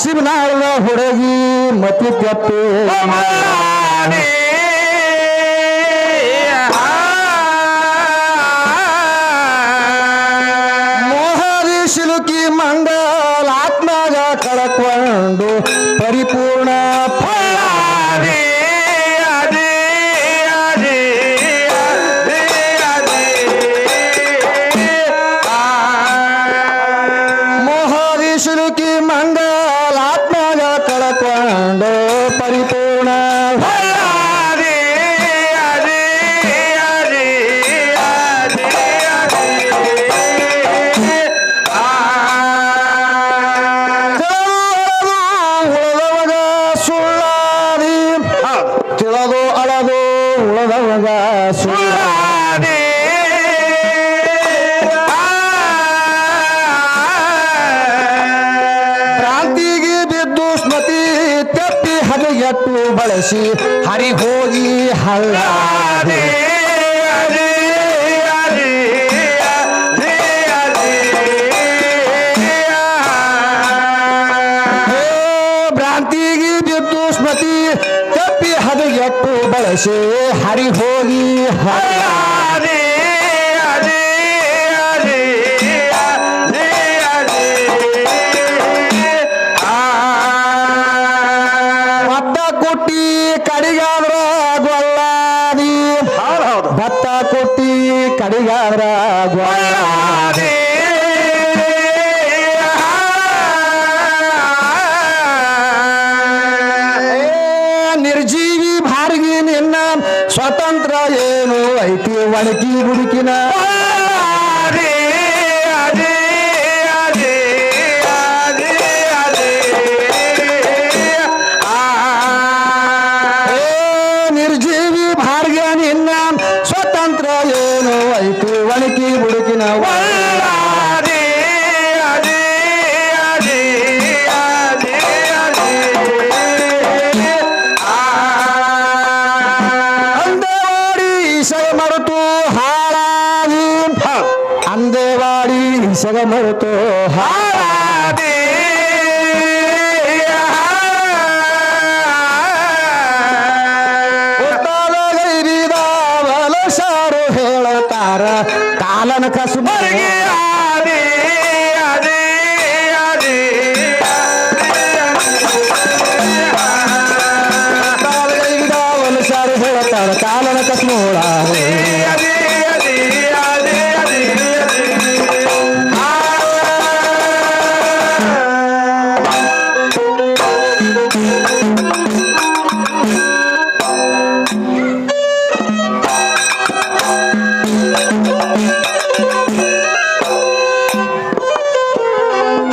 ಕಾಶಿನಾಳದ ಹುಡುಗಿ ಮತಿ ತಪ್ಪಿ ಮೋಹದಿ ಶಿಲುಕಿ ಮಂಗಲ ಆತ್ಮಗ ಕಳಕೊಂಡು ಪರಿಪೂರ್ಣ ಮೋಹದಿ ಶಿಲುಕಿ ಮಂಗಲ ಆತ್ಮಗ ಕಳಕೊಂಡು ಪರಿಪೂರ್ಣ ತಿಳಿದು ಅಳದು ಉಳದವಗ ಸುಳ್ಳಾದಿ ಕ್ರಾಂತಿಗೆ ಬಿದ್ದು ಸ್ಮೃತಿ ತಪ್ಪಿ ಹದಗೆಟ್ಟು ಬಳಸಿ ಹರಿ ಹೋಗಿ ಹಳ್ಳಾದೆ ಭ್ರಾಂತಿಗೆ ಬಿದ್ದು ಸ್ಮೃತಿ ತಪ್ಪಿ ಹದಗೆಟ್ಟು ಬಳಸಿ ಹರಿ ಹೋಗಿ ಹಳ್ಳಾದೆ ಭತ್ತ ಕೊಟ್ಟಿ ಕಡಿಗಾದ್ರ ಗೊಲ್ಲಾದಿ ಭತ್ತ ಕೊಟ್ಟಿ ಕಡಿಗಾದ್ರ ಗೊಲ್ಲಾದಿ ನಿರ್ಜೀವಿ ಭಾರ್ಗಿ ನಿನ್ನ ಸ್ವತಂತ್ರ ಏನು ಐತಿ ಒಣಕಿ ಗುಡುಕಿನ ನಿರ್ಜೀವಿ ಭಾರ್ಗ ನಿನ್ನ ಸ್ವತಂತ್ರ ಏನು ಐತಿ ಒಣಕಿ ಗುಡುಕಿನ ಮರುತು ಹಾಳಾದಿ ಅಂದೇವಾಡಿ ಸಗ ಮರುತು ಹಾಳಾದಿ ಗೈರಿದಾವಲ ಸಾರು ಹೇಳತಾರ ಕಾಲನ ಕಸುಬರಿಗೆ ಸಾರು ಹೇಳತಾರ ಕಾಲನ ಕಸ್ಮೋಳ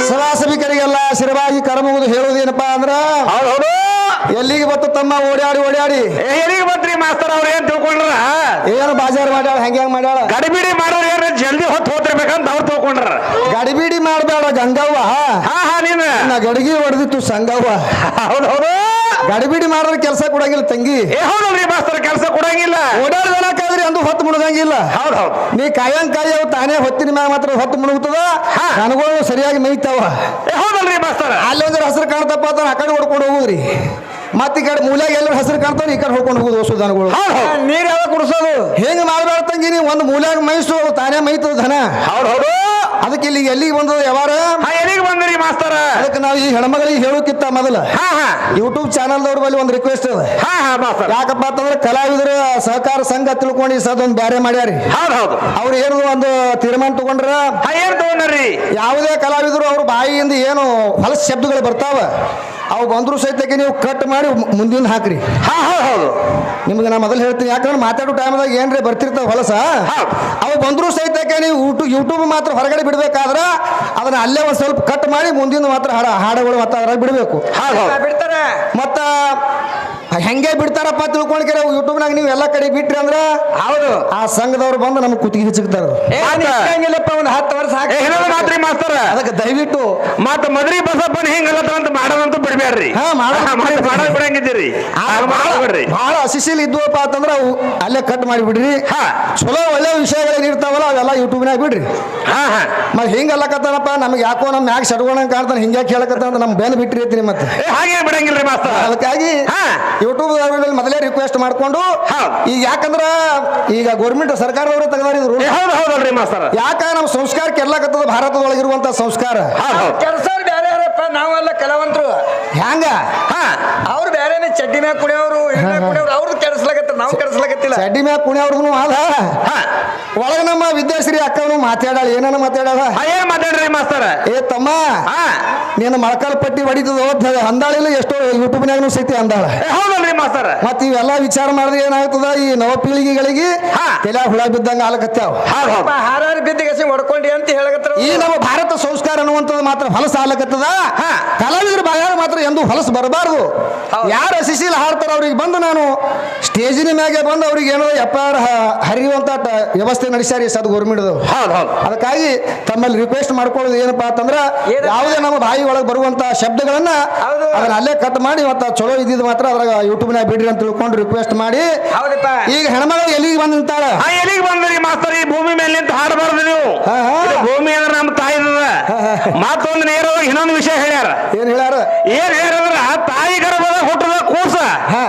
ಸಭಾಸಭಿಕರಿಗೆಲ್ಲ ಶಿರವಾಗಿ ಕರಮುವುದು ಹೇಳುವುದೇನಪ್ಪಾ ಅಂದ್ರ ಎಲ್ಲಿಗೆ ಬತ್ತ ತಮ್ಮ ಓಡಾಡಿ ಓಡಾಡಿ ಎಲ್ಲಿಗೆ ಬಂದ್ರಿ ಮಾಸ್ತರ್ ಅವ್ರ ಏನ್ ತಿಳ್ಕೊಂಡ್ರ ಏನು ಬಾಜಾರ್ ಮಾಡ್ಯಾಳ ಹೆಂಗ್ ಮಾಡ್ಯಾಳ ಗಡಿಬಿಡಿ ಮಾಡೋರು ಏನ್ ಜಲ್ದಿ ಹೊತ್ತು ಹೋತಿರ್ಬೇಕಂತ ಅವ್ರು ತಿಳ್ಕೊಂಡ್ರ ಗಡಿಬಿಡಿ ಮಾಡಬೇಡ ಗಂಗವ್ವ ಹಾ ನೀನ್ ನಾ ಗಡಿಗೆ ಹೊಡೆದಿತ್ತು ಸಂಗವ್ವ ಹೌದು ಗಡಿಬಿಡಿ ಮಾಡೋರ್ ಕೆಲಸ ಕೊಡಂಗಿಲ್ಲ ತಂಗಿ ಹೌದಲ್ರಿ ಮಾಸ್ತರ್ ಕೆಲಸ ಕೊಡಂಗಿಲ್ಲ ಓಡಾಡ್ಬೇಕಾದ್ರಿ ಅಂದು ಹೊತ್ತು ಮುಣಗಂಗಿಲ್ಲ ಹೌದು ನೀ ಕಾಯವ್ ತಾನೇ ಹೊತ್ತಿನ ಮ್ಯಾಗ ಮಾತ್ರ ಹೊತ್ತು ಮುಣುಗ್ತದ ನನಗಳು ಸರಿಯಾಗಿ ಮೇಯ್ತಾವ ಹೌದಲ್ರಿ ಮಾಸ್ತರ್ ಅಲ್ಲಿ ಒಂದ್ರ ಹಸಿರು ಕಾಣ್ತಪ್ಪ ಅಂತ ಆ ಕಡೆ ಹೊಡ್ಕೊಂಡು ಹೋಗುದ್ರಿ ಮತ್ತ ಈ ಕಡೆ ಮೂಲ್ಯಾಗ ಎಲ್ಲರೂ ಹಸಿರು ಕಾಣ್ತಾವ ಈ ಕಡೆ ಹೊಡ್ಕೊಂಡು ಹೋಗುದು ಹೊಸು ದನಗಳು ನೀರ್ ಯಾವಾಗ ಕುಡಿಸೋದು ಹೆಂಗ್ ಮಾಡ್ಬೇಡ ತಂಗಿ ನೀವು ಒಂದು ಮೂಲ್ಯಾಗ ಮೈಸು ತಾನೇ ಮೈತದ ಧನ ಹೌದು ಅದಕ್ಕೆ ಇಲ್ಲಿ ಎಲ್ಲಿಗೆ ಬಂದದ ಯಾವಾರ ಎಲ್ಲಿಗೆ ಬಂದ್ರಿ ಮಾಸ್ತರ ಅದಕ್ಕೆ ನಾವು ಈ ಹೆಣ್ಮಗಳಿಗೆ ಹೇಳೋಕಿತ್ತ ಮೊದಲ ಯೂಟ್ಯೂಬ್ ಚಾನಲ್ದವ್ರ ಬಳಿ ಒಂದು ರಿಕ್ವೆಸ್ಟ್ ಅದ ಯಾಕಪ್ಪ ಅಂತಂದ್ರೆ ಕಲಾವಿದರ ಸಹಕಾರ ಸಂಘ ತಿಳ್ಕೊಂಡು ಸದೊಂದು ಬ್ಯಾರೆ ಮಾಡ್ಯಾರಿ ಹೌದು ಅವ್ರು ಏನು ಒಂದು ತೀರ್ಮಾನ ತಗೊಂಡ್ರ ಏನ್ ತಗೊಂಡ್ರಿ ಯಾವುದೇ ಕಲಾವಿದರು ಅವ್ರ ಬಾಯಿಯಿಂದ ಏನು ಹೊಲಸ ಶಬ್ದಗಳು ಬರ್ತಾವ ಅವು ಬಂದ್ರು ಸಹಿತಕ್ಕೆ ನೀವು ಕಟ್ ಮಾಡಿ ಮುಂದಿನ ಹಾಕ್ರಿ ಹೌದು ನಿಮ್ಗೆ ನಾ ಮೊದಲು ಹೇಳ್ತೀನಿ ಯಾಕಂದ್ರೆ ಮಾತಾಡೋ ಟೈಮ್ದಾಗ ಏನ್ರಿ ಬರ್ತಿರ್ತಾವ ಹೊಲಸ ಅವು ಬಂದ್ರು ಸಹಿತಕ್ಕೆ ನೀವು ಯೂಟ್ಯೂಬ್ ಮಾತ್ರ ಹೊರಗಡೆ ಬಿಡ್ಬೇಕಾದ್ರ ಅದನ್ನ ಅಲ್ಲೇ ಒಂದ್ ಸ್ವಲ್ಪ ಕಟ್ ಮಾಡಿ ಮುಂದಿನ ಮಾತ್ರ ಹಾಡುಗಳು ಮಾತ್ರ ಅದ್ರಾಗ ಬಿಡಬೇಕು ಬಿಡ್ತಾರೆ ಮತ್ತ ಹೆಂಗೆ ಬಿಡ್ತಾರಪ್ಪ ತಿಳ್ಕೊಂಡ್ರೆ ಯೂಟ್ಯೂಬ್ನಾಗ ನೀವು ಎಲ್ಲ ಕಡೆ ಬಿಟ್ರಿ ಅಂದ್ರ ಹೌದು ಆ ಸಂಘದವ್ರು ಬಂದು ನಮ್ಗೆ ಕುತ್ತಿಗೆ ಹಿಚ್ಚುತ್ತಾರ ಇಲ್ಲಪ್ಪ ಒಂದು 10 ವರ್ಷ ಇನ್ನೊಂದು ಮಾತ್ರಿ ಮಾಸ್ತರ ಅದಕ್ಕೆ ದಯವಿಟ್ಟು ಮತ್ತ ಮದ್ರಿ ಬಸಪ್ಪನ ಹಿಂಗಲ್ಲತ್ತ ಅಂತ ಮಾಡೋದಂತೂ ಬಿಡ್ಬೇಡ್ರಿ ಮಾಡೋದ್ ಬಿಡಂಗಿದ್ದೀರಿ ಮಾಡ್ಬೇಡ್ರಿ ಬಹಳ ಅಸಿಸಿಲ್ ಇದ್ವಪ್ಪ ಅಂತಂದ್ರ ಅವು ಅಲ್ಲೇ ಕಟ್ ಮಾಡಿ ಬಿಡ್ರಿ ಹಾ ಚಲೋ ಒಳ್ಳೆ ವಿಷಯಗಳು ಇರ್ತಾವಲ್ಲ ಅವೆಲ್ಲ ಯೂಟ್ಯೂಬ್ನಾಗ ಬಿಡ್ರಿ ಹಾ ಹಾ ಮತ್ತೆ ಹಿಂಗಲ್ಲಕತ್ತಾನಪ್ಪ ನಮ್ಗೆ ಯಾಕೋ ನಮ್ಮ ಮ್ಯಾಗ ಸಡ್ಗೋಣಂಗ್ ಕಾಣ್ತಾನೆ ಹಿಂಗ್ಯಾಕೆ ಹೇಳಕತ್ತ ಅಂತ ನಮ್ ಬೆನ್ ಬಿಟ್ಟಿರಿ ಅಂತೀನಿ ಮತ್ತೆ ಹಾಗೆ ಬಿಡಂಗಿಲ್ರಿ ಮಾಸ್ತರ ಅದಕ್ಕಾಗಿ ಹಾ. ಯೂಟ್ಯೂಬ್ ಮೊದಲೇ ರಿಕ್ವೆಸ್ಟ್ ಮಾಡ್ಕೊಂಡು ಹೌದು. ಈಗ ಯಾಕಂದ್ರ ಈಗ ಗೌರ್ಮೆಂಟ್ ಸರ್ಕಾರದವರು ತೆಗೆದಾರಿದ್ರು ಹೌದು ಹೌದಲ್ರಿ ಮಾಸ್ತರ ಯಾಕ ನಮ್ಮ ಸಂಸ್ಕಾರ ಕೆರ್ಲಾಕತ್ತದ ಭಾರತದೊಳಗಿರುವಂತ ಸಂಸ್ಕಾರ ಹೌದು ಹೌದು ಕೆಲಸ ಬೇರೆ ಯಾರಪ್ಪ ನಾವೆಲ್ಲ ಕಲಾವಂತರು ಹ್ಯಾಂಗ ಹಾ ಅವ್ರು ಬೇರೆನೆ ಚಡ್ಡಿ ಮ್ಯಾಗ ಕುಣಿಯವ್ರು ಕುಣಿಯವ್ರು ಅವ್ರದ್ದು ಕೆಡಿಸ್ಲಾಗತ್ತ ನಾವು ಕೆಡಿಸ್ಲಾಗತ್ತಿಲ್ಲ ಚಡ್ಡಿ ಮ್ಯಾಗ ಕುಣಿಯವ್ರದ್ದು ಅದ ಹಾ ಒಳಗ ನಮ್ಮ ವಿದ್ಯಾಶ್ರೀ ಅಕ್ಕನು ಮಾತಾಡಾಳ ಏನನ್ನ ಮಾತಾಡಾಳ ಏನ್ ಮಾತಾಡ್ರಿ ಮಾಸ್ತರ ಏ ತಮ್ಮ ಹಾ ನೀನು ಮೊಳಕಾಲ್ ಪಟ್ಟಿ ಹೊಡಿತದ ಅಂದಾಳಿಲ್ಲ ಎಷ್ಟೋ ಯೂಟ್ಯೂಬ್ನಾಗನು ಸೈತಿ ಅಂದಾಳ ಹೌದಲ್ರಿ ಮಾಸ್ತರ ಮತ್ ಇವೆಲ್ಲ ವಿಚಾರ ಮಾಡಿದ್ರೆ ಏನಾಗ್ತದ ಈ ನವ ಪೀಳಿಗೆಗಳಿಗೆ ಹಾ. ತಲೆ ಹುಳ ಬಿದ್ದಂಗ ಆಲಕತ್ಯಾವ ಹೌದು ಹೌದು ಹಾರಾರಿ ಬಿದ್ದಿಗೆಸಿ ಹೊಡ್ಕೊಂಡಿ ಅಂತ ಹೇಳಕತ್ರ ಈ ನಮ್ಮ ಭಾರತ ಸಂಸ್ಕಾರ ಅನ್ನುವಂಥದ್ದು ಮಾತ್ರ ಹೊಲಸು ಆಲಕತ್ತದ ಹಾ. ಕಲಾವಿದರ ಬಾಯಾಗ ಮಾತ್ರ ಎಂದು ಹೊಲಸು ಬರಬಾರ್ದು ಹೌದು. ಯಾರು ಅಸಿಸಿಲ್ ಹಾಡ್ತಾರ ಅವ್ರಿಗೆ ಬಂದು ನಾನು ಸ್ಟೇಜಿನ ಮ್ಯಾಗೆ ಬಂದು ಅವ್ರಿಗೆ ಏನೋ ಎಫ್ಐಆರ್ ಹರಿಯುವಂತ ವ್ಯವಸ್ಥೆ ನಡೆಸ್ಯಾರಿ ಸದ್ ಗೌರ್ಮೆಂಟ್ ಹೌದು ಹೌದು ಅದಕ್ಕಾಗಿ ತಮ್ಮಲ್ಲಿ ರಿಕ್ವೆಸ್ಟ್ ಮಾಡ್ಕೊಳ್ಳೋದು ಏನಪ್ಪಾ ಅಂತಂದ್ರ ಏನಂತ? ಯಾವುದೇ ನಮ್ಮ ಬಾಯಿ ಒಳಗೆ ಬರುವಂತ ಶಬ್ದಗಳನ್ನ ಹೌದು. ಅದನ್ನ ಅಲ್ಲೇ ಕಟ್ ಮಾಡಿ ಮತ್ತೆ ಚಲೋ ಇದ್ದಿದ್ದು ಮಾತ್ರ ಅದ್ರಾಗ ಯೂಟ್ಯೂಬ್ನಾಗ ಬಿಡ್ರಿ ಅಂತ ತಿಳ್ಕೊಂಡು ರಿಕ್ವೆಸ್ಟ್ ಮಾಡಿ ಹೌದಪ್ಪ ಈಗ ಹೆಣ್ಮಗಳು ಎಲ್ಲಿಗೆ ಬಂದು ನಿಂತಾಳ ಹಾ ಎಲ್ಲಿಗೆ ಬಂದ್ರಿ ಮಾಸ್ತರ್ ಈ ಭೂಮಿ ಮೇಲೆ ನಿಂತು ಹಾಡಬಾರ್ದು ನೀವು ಹಾ, ಹಾ. ಇದು ಭೂಮಿ ಅಂದ್ರೆ ನಮ್ಮ ತಾಯಿದ ಮತ್ತೊಂದು ನೇರವಾಗಿ ಇನ್ನೊಂದು ವಿಷಯ ಹೇಳ್ಯಾರ ಏನ್ ಹೇಳ್ಯಾರ ಏನ್ ಹೇಳ್ಯಾರ ತಾಯಿ ಗರ್ಭದ ಹುಟ್ಟದ ಕೂಸ ಹಾ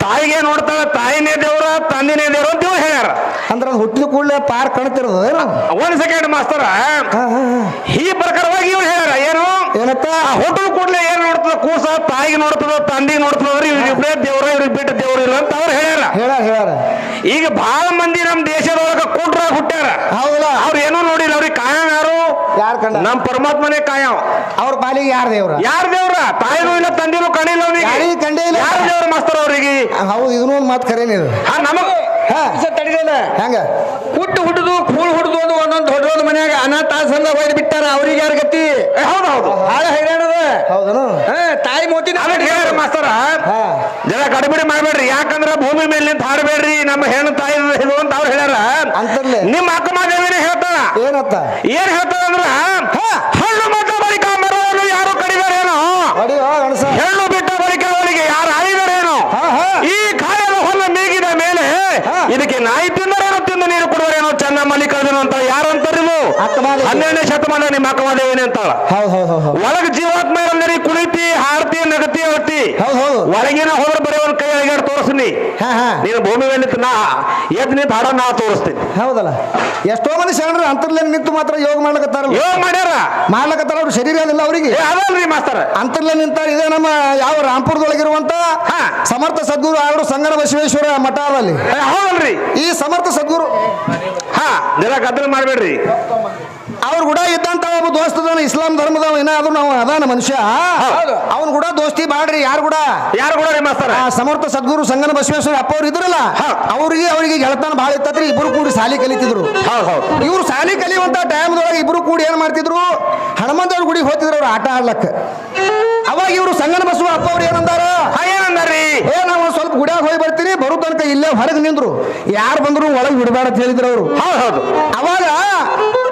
ತಾಯಿಗೆ ನೋಡ್ತಾಳ ತಾಯಿನೇ ದೇವ್ರ ತಂದಿನೇ ದೇವ್ರ ಅಂತ ಇವ್ರು ಹೇಳ್ಯಾರ ಅಂದ್ರ ಅದು ಹುಟ್ಟಿದ ಕೂಡಲೇ ಪಾರ್ ಕಾಣ್ತಿರೋದು ಏನು ಒಂದ್ ಸೆಕೆಂಡ್ ಮಾಸ್ತರ ಈ ಪ್ರಕಾರವಾಗಿ ಇವ್ರು ಹೇಳ್ಯಾರ ಏನು ಏನತ್ತ ಹುಟ್ಟದ ಕೂಡಲೇ ಏನ್ ನೋಡ್ತದ ಕೂಸ ತಾಯಿಗೆ ನೋಡ್ತದ ತಂದಿಗೆ ನೋಡ್ತದ ಇವ್ರಿಬ್ರೇ ದೇವ್ರ ಇವ್ರಿಗೆ ಬಿಟ್ಟು ದೇವ್ರ ಇಲ್ಲ ಅಂತ ಅವ್ರು ಹೇಳ್ಯಾರ ಹೇಳ್ಯಾರ ಈಗ ಬಹಳ ಮಂದಿ ನಮ್ಮ ದೇಶದೊಳಗ ಕೂಟ್ರಾಗ ಹುಟ್ಟ್ಯಾರ ಹೌದಲ್ಲ ಅವ್ರು ಏನೂ ನೋಡಿಲ್ಲ ಅವ್ರಿಗೆ ಕಾಯಂ ಯಾರು ಯಾರ್ ಕಂಡ ನಮ್ಮ ಪರಮಾತ್ಮನೇ ಕಾಯಂ ಅವ್ರ ಪಾಲಿಗೆ ಯಾರ ದೇವ್ರ ಯಾರ ದೇವ್ರ ತಾಯಿನೂ ಇಲ್ಲ ತಂದಿನೂ ಕಾಣಿಲ್ಲ ಅವನಿಗೆ ಯಾರಿಗೆ ಕಂಡೇ ಇಲ್ಲ ಯಾರ ದೇವ್ರ ಮಾಸ್ತರ್ ಅವ್ರಿಗೆ ಹೌದು ಇದನ್ನೂ ಒಂದು ಮಾತು ಖರೇನೆ ಇದು ನಮಗ್ ಹಾ ತಡಿದಲ್ಲ ಹೆಂಗ ಹುಡುದು ಕೂಳು ಹುಡುದು ಒಂದು ಒಂದೊಂದು ದೊಡ್ಡೋದು ಮನ್ಯಾಗ ಅನಾಥಾಶ್ರಮ ಹೋಗಿ ಬಿಟ್ಟಾರ ಅವ್ರಿಗೆ ಯಾರ ಗತಿ ಹೌದು ಹೌದು ಹಾಳ ಹೈರಾಣದ ಹೌದನು ತಾಯಿ ಮೋತಿನ ಅದಕ್ಕೆ ಹೇಳ್ಯಾರ ಮಾಸ್ತರ ಹಾ ಜನ ಗಡಿಬಿಡಿ ಮಾಡ್ಬೇಡ್ರಿ ಯಾಕಂದ್ರ ಭೂಮಿ ಮೇಲೆ ನಿಂತ ಹಾಡಬೇಡ್ರಿ ನಮ್ಮ ಹೆಣ್ಣು ತಾಯಿ ಇದು ಅಂತ ಅವ್ರು ಹೇಳ್ಯಾರ ಅಂತರ್ಲೆ ನಿಮ್ಮ ಅಕ್ಕಮಾದೇವಿನೇ ಹೇಳ್ತಾಳ ಏನತ್ತ ಏನ್ ಹೇಳ್ತಾಳ ಅಂದ್ರ ಹಣ್ಣು ಮಟ್ಟ ಬಳಿಕ ಮರವನ್ನು ಯಾರು ಕಡಿದಾರೇನೋ ಅಡಿ ಗಣಸ ಹೆಣ್ಣು ಬಿಟ್ಟ ಬಳಿಕ ಅವಳಿಗೆ ಯಾರು ಆಳಿದರೇನೋ ಹಾ ಹಾ ಈ ಕಾಯದ ಹೊಲ ಮೇಗಿದ ಮೇಲೆ ಇದಕ್ಕೆ ನಾಯಿ ತಿಂದರೇನೋ ತಿಂದು ನೀರು ಕೊಡುವರೇನೋ ಚೆನ್ನ ಮಲ್ಲಿಕಾರ್ಜುನ ಅಂತ ಯಾರು ಅಂತಾರ ನೀವು ಅಕ್ಕಮಾದೇವಿ. 12ನೇ ಶತಮಾನ ನಿಮ್ಮ ಅಕ್ಕಮಾದೇವಿನೇ ಅಂತಾಳ ಹೌದು ಹೌದು ಹೌದು ಒಳಗ ಜೀವಾತ್ಮ ಇರಲ್ರಿ ಕುಳಿತಿ ಹಾಡ್ತಿ ನಗತಿ ಅಳ್ತಿ ಹೌದು ಹೌದು ಒಳಗಿನ ಹೋದ್ರ ಬರೀ ಒಂದ್ ಕೈ ಅಳಿಗಾಡ್ ತೋರಿಸ್ತೀನಿ ಹಾ ಹಾ ನೀನು ಭೂಮಿ ಮೇಲೆ ನಿಂತು ನಾ ಎದ್ ನಿಂತು ಹಾಡೋ ನಾ ತೋರಿಸ್ತೀನಿ ಹೌದಲ್ಲ ಎಷ್ಟೋ ಮಂದಿ ಶರಣರು ಅಂತರ್ಲೆ ನಿಂತು ಮಾತ್ರ ಯೋಗ ಮಾಡ್ಲಕತ್ತಾರಲ್ಲ ಯೋಗ ಮಾಡ್ಯಾರ ಮಾಡ್ಲಕತ್ತಾರ ಅವ್ರ ಶರೀರ ಅದಿಲ್ಲ ಅವರಿಗೆ ಅದಲ್ರಿ ಮಾಸ್ತರ ಅಂತರ್ಲೆ ನಿಂತಾರ ಇದೇ ನಮ್ಮ ಯಾವ ರಾಂಪುರದೊಳಗಿರುವಂತ ಹಾ. ಸಮರ್ಥ ಸದ್ಗುರು ಅವರು ಸಂಗನ ಬಸವೇಶ್ವರ ಮಠ ಅದಲ್ಲಿ ಹೌದಲ್ರಿ ಈ ಸಮರ್ಥ ಸದ್ಗುರು ಹಾ ಜರ ಗದ್ದಲ ಮಾಡ್ಬೇಡ್ರಿ ಅವ್ರು ಕೂಡ ಇದ್ದಂತ ಒಬ್ಬ ದೋಸ್ತದಾನ ಇಸ್ಲಾಂ ಧರ್ಮದವ ಏನಾದ್ರು ನಾವು ಅದಾನ ಮನುಷ್ಯ ಅವ್ನು ಕೂಡ ದೋಸ್ತಿ ಮಾಡ್ರಿ ಯಾರು ಕೂಡ ಯಾರು ಕೂಡ ರೀ ಮಾಸ್ತರ ಆ ಸಮರ್ಥ ಸದ್ಗುರು ಸಂಗನ ಬಸವೇಶ್ವರ ಅಪ್ಪ ಅವ್ರು ಇದ್ರಲ್ಲ ಅವರಿಗೆ ಗೆಳತನ ಭಾಳ ಇತ್ತತ್ರಿ ಇಬ್ರು ಕೂಡಿ ಸಾಲಿ ಕಲಿತಿದ್ರು ಹೌದು ಹೌದು ಇವ್ರು ಸಾಲಿ ಕಲಿಯುವಂತ ಟೈಮ್ದೊಳಗೆ ಇಬ್ರು ಕೂಡಿ ಏನ್ ಮಾಡ್ತಿದ್ರು ಹನುಮಂತವ್ರ ಗುಡಿಗೆ ಹೋಗ್ತಿದ್ರು ಅವ್ರು ಆಟ ಆಡ್ಲಕ್ಕ ಅವಾಗ ಇವರು ಸಂಗನ ಬಸವ ಅಪ್ಪ ಅವ್ರು ಏನಂದಾರ ಏನಂದಾರ್ರಿ ಏ ನಾವು ಒಂದ್ ಸ್ವಲ್ಪ ಗುಡಿಯಾಗ ಹೋಗಿ ಬರ್ತೀನಿ ಬರೋ ತನಕ ಇಲ್ಲೇ ಹೊರಗೆ ನಿಂದ್ರು ಯಾರು ಬಂದ್ರು ಒಳಗೆ ಬಿಡಬೇಡ ಅಂತ ಹೇಳಿದ್ರು ಅವರು ಹೌದು ಹೌದು ಅವಾಗ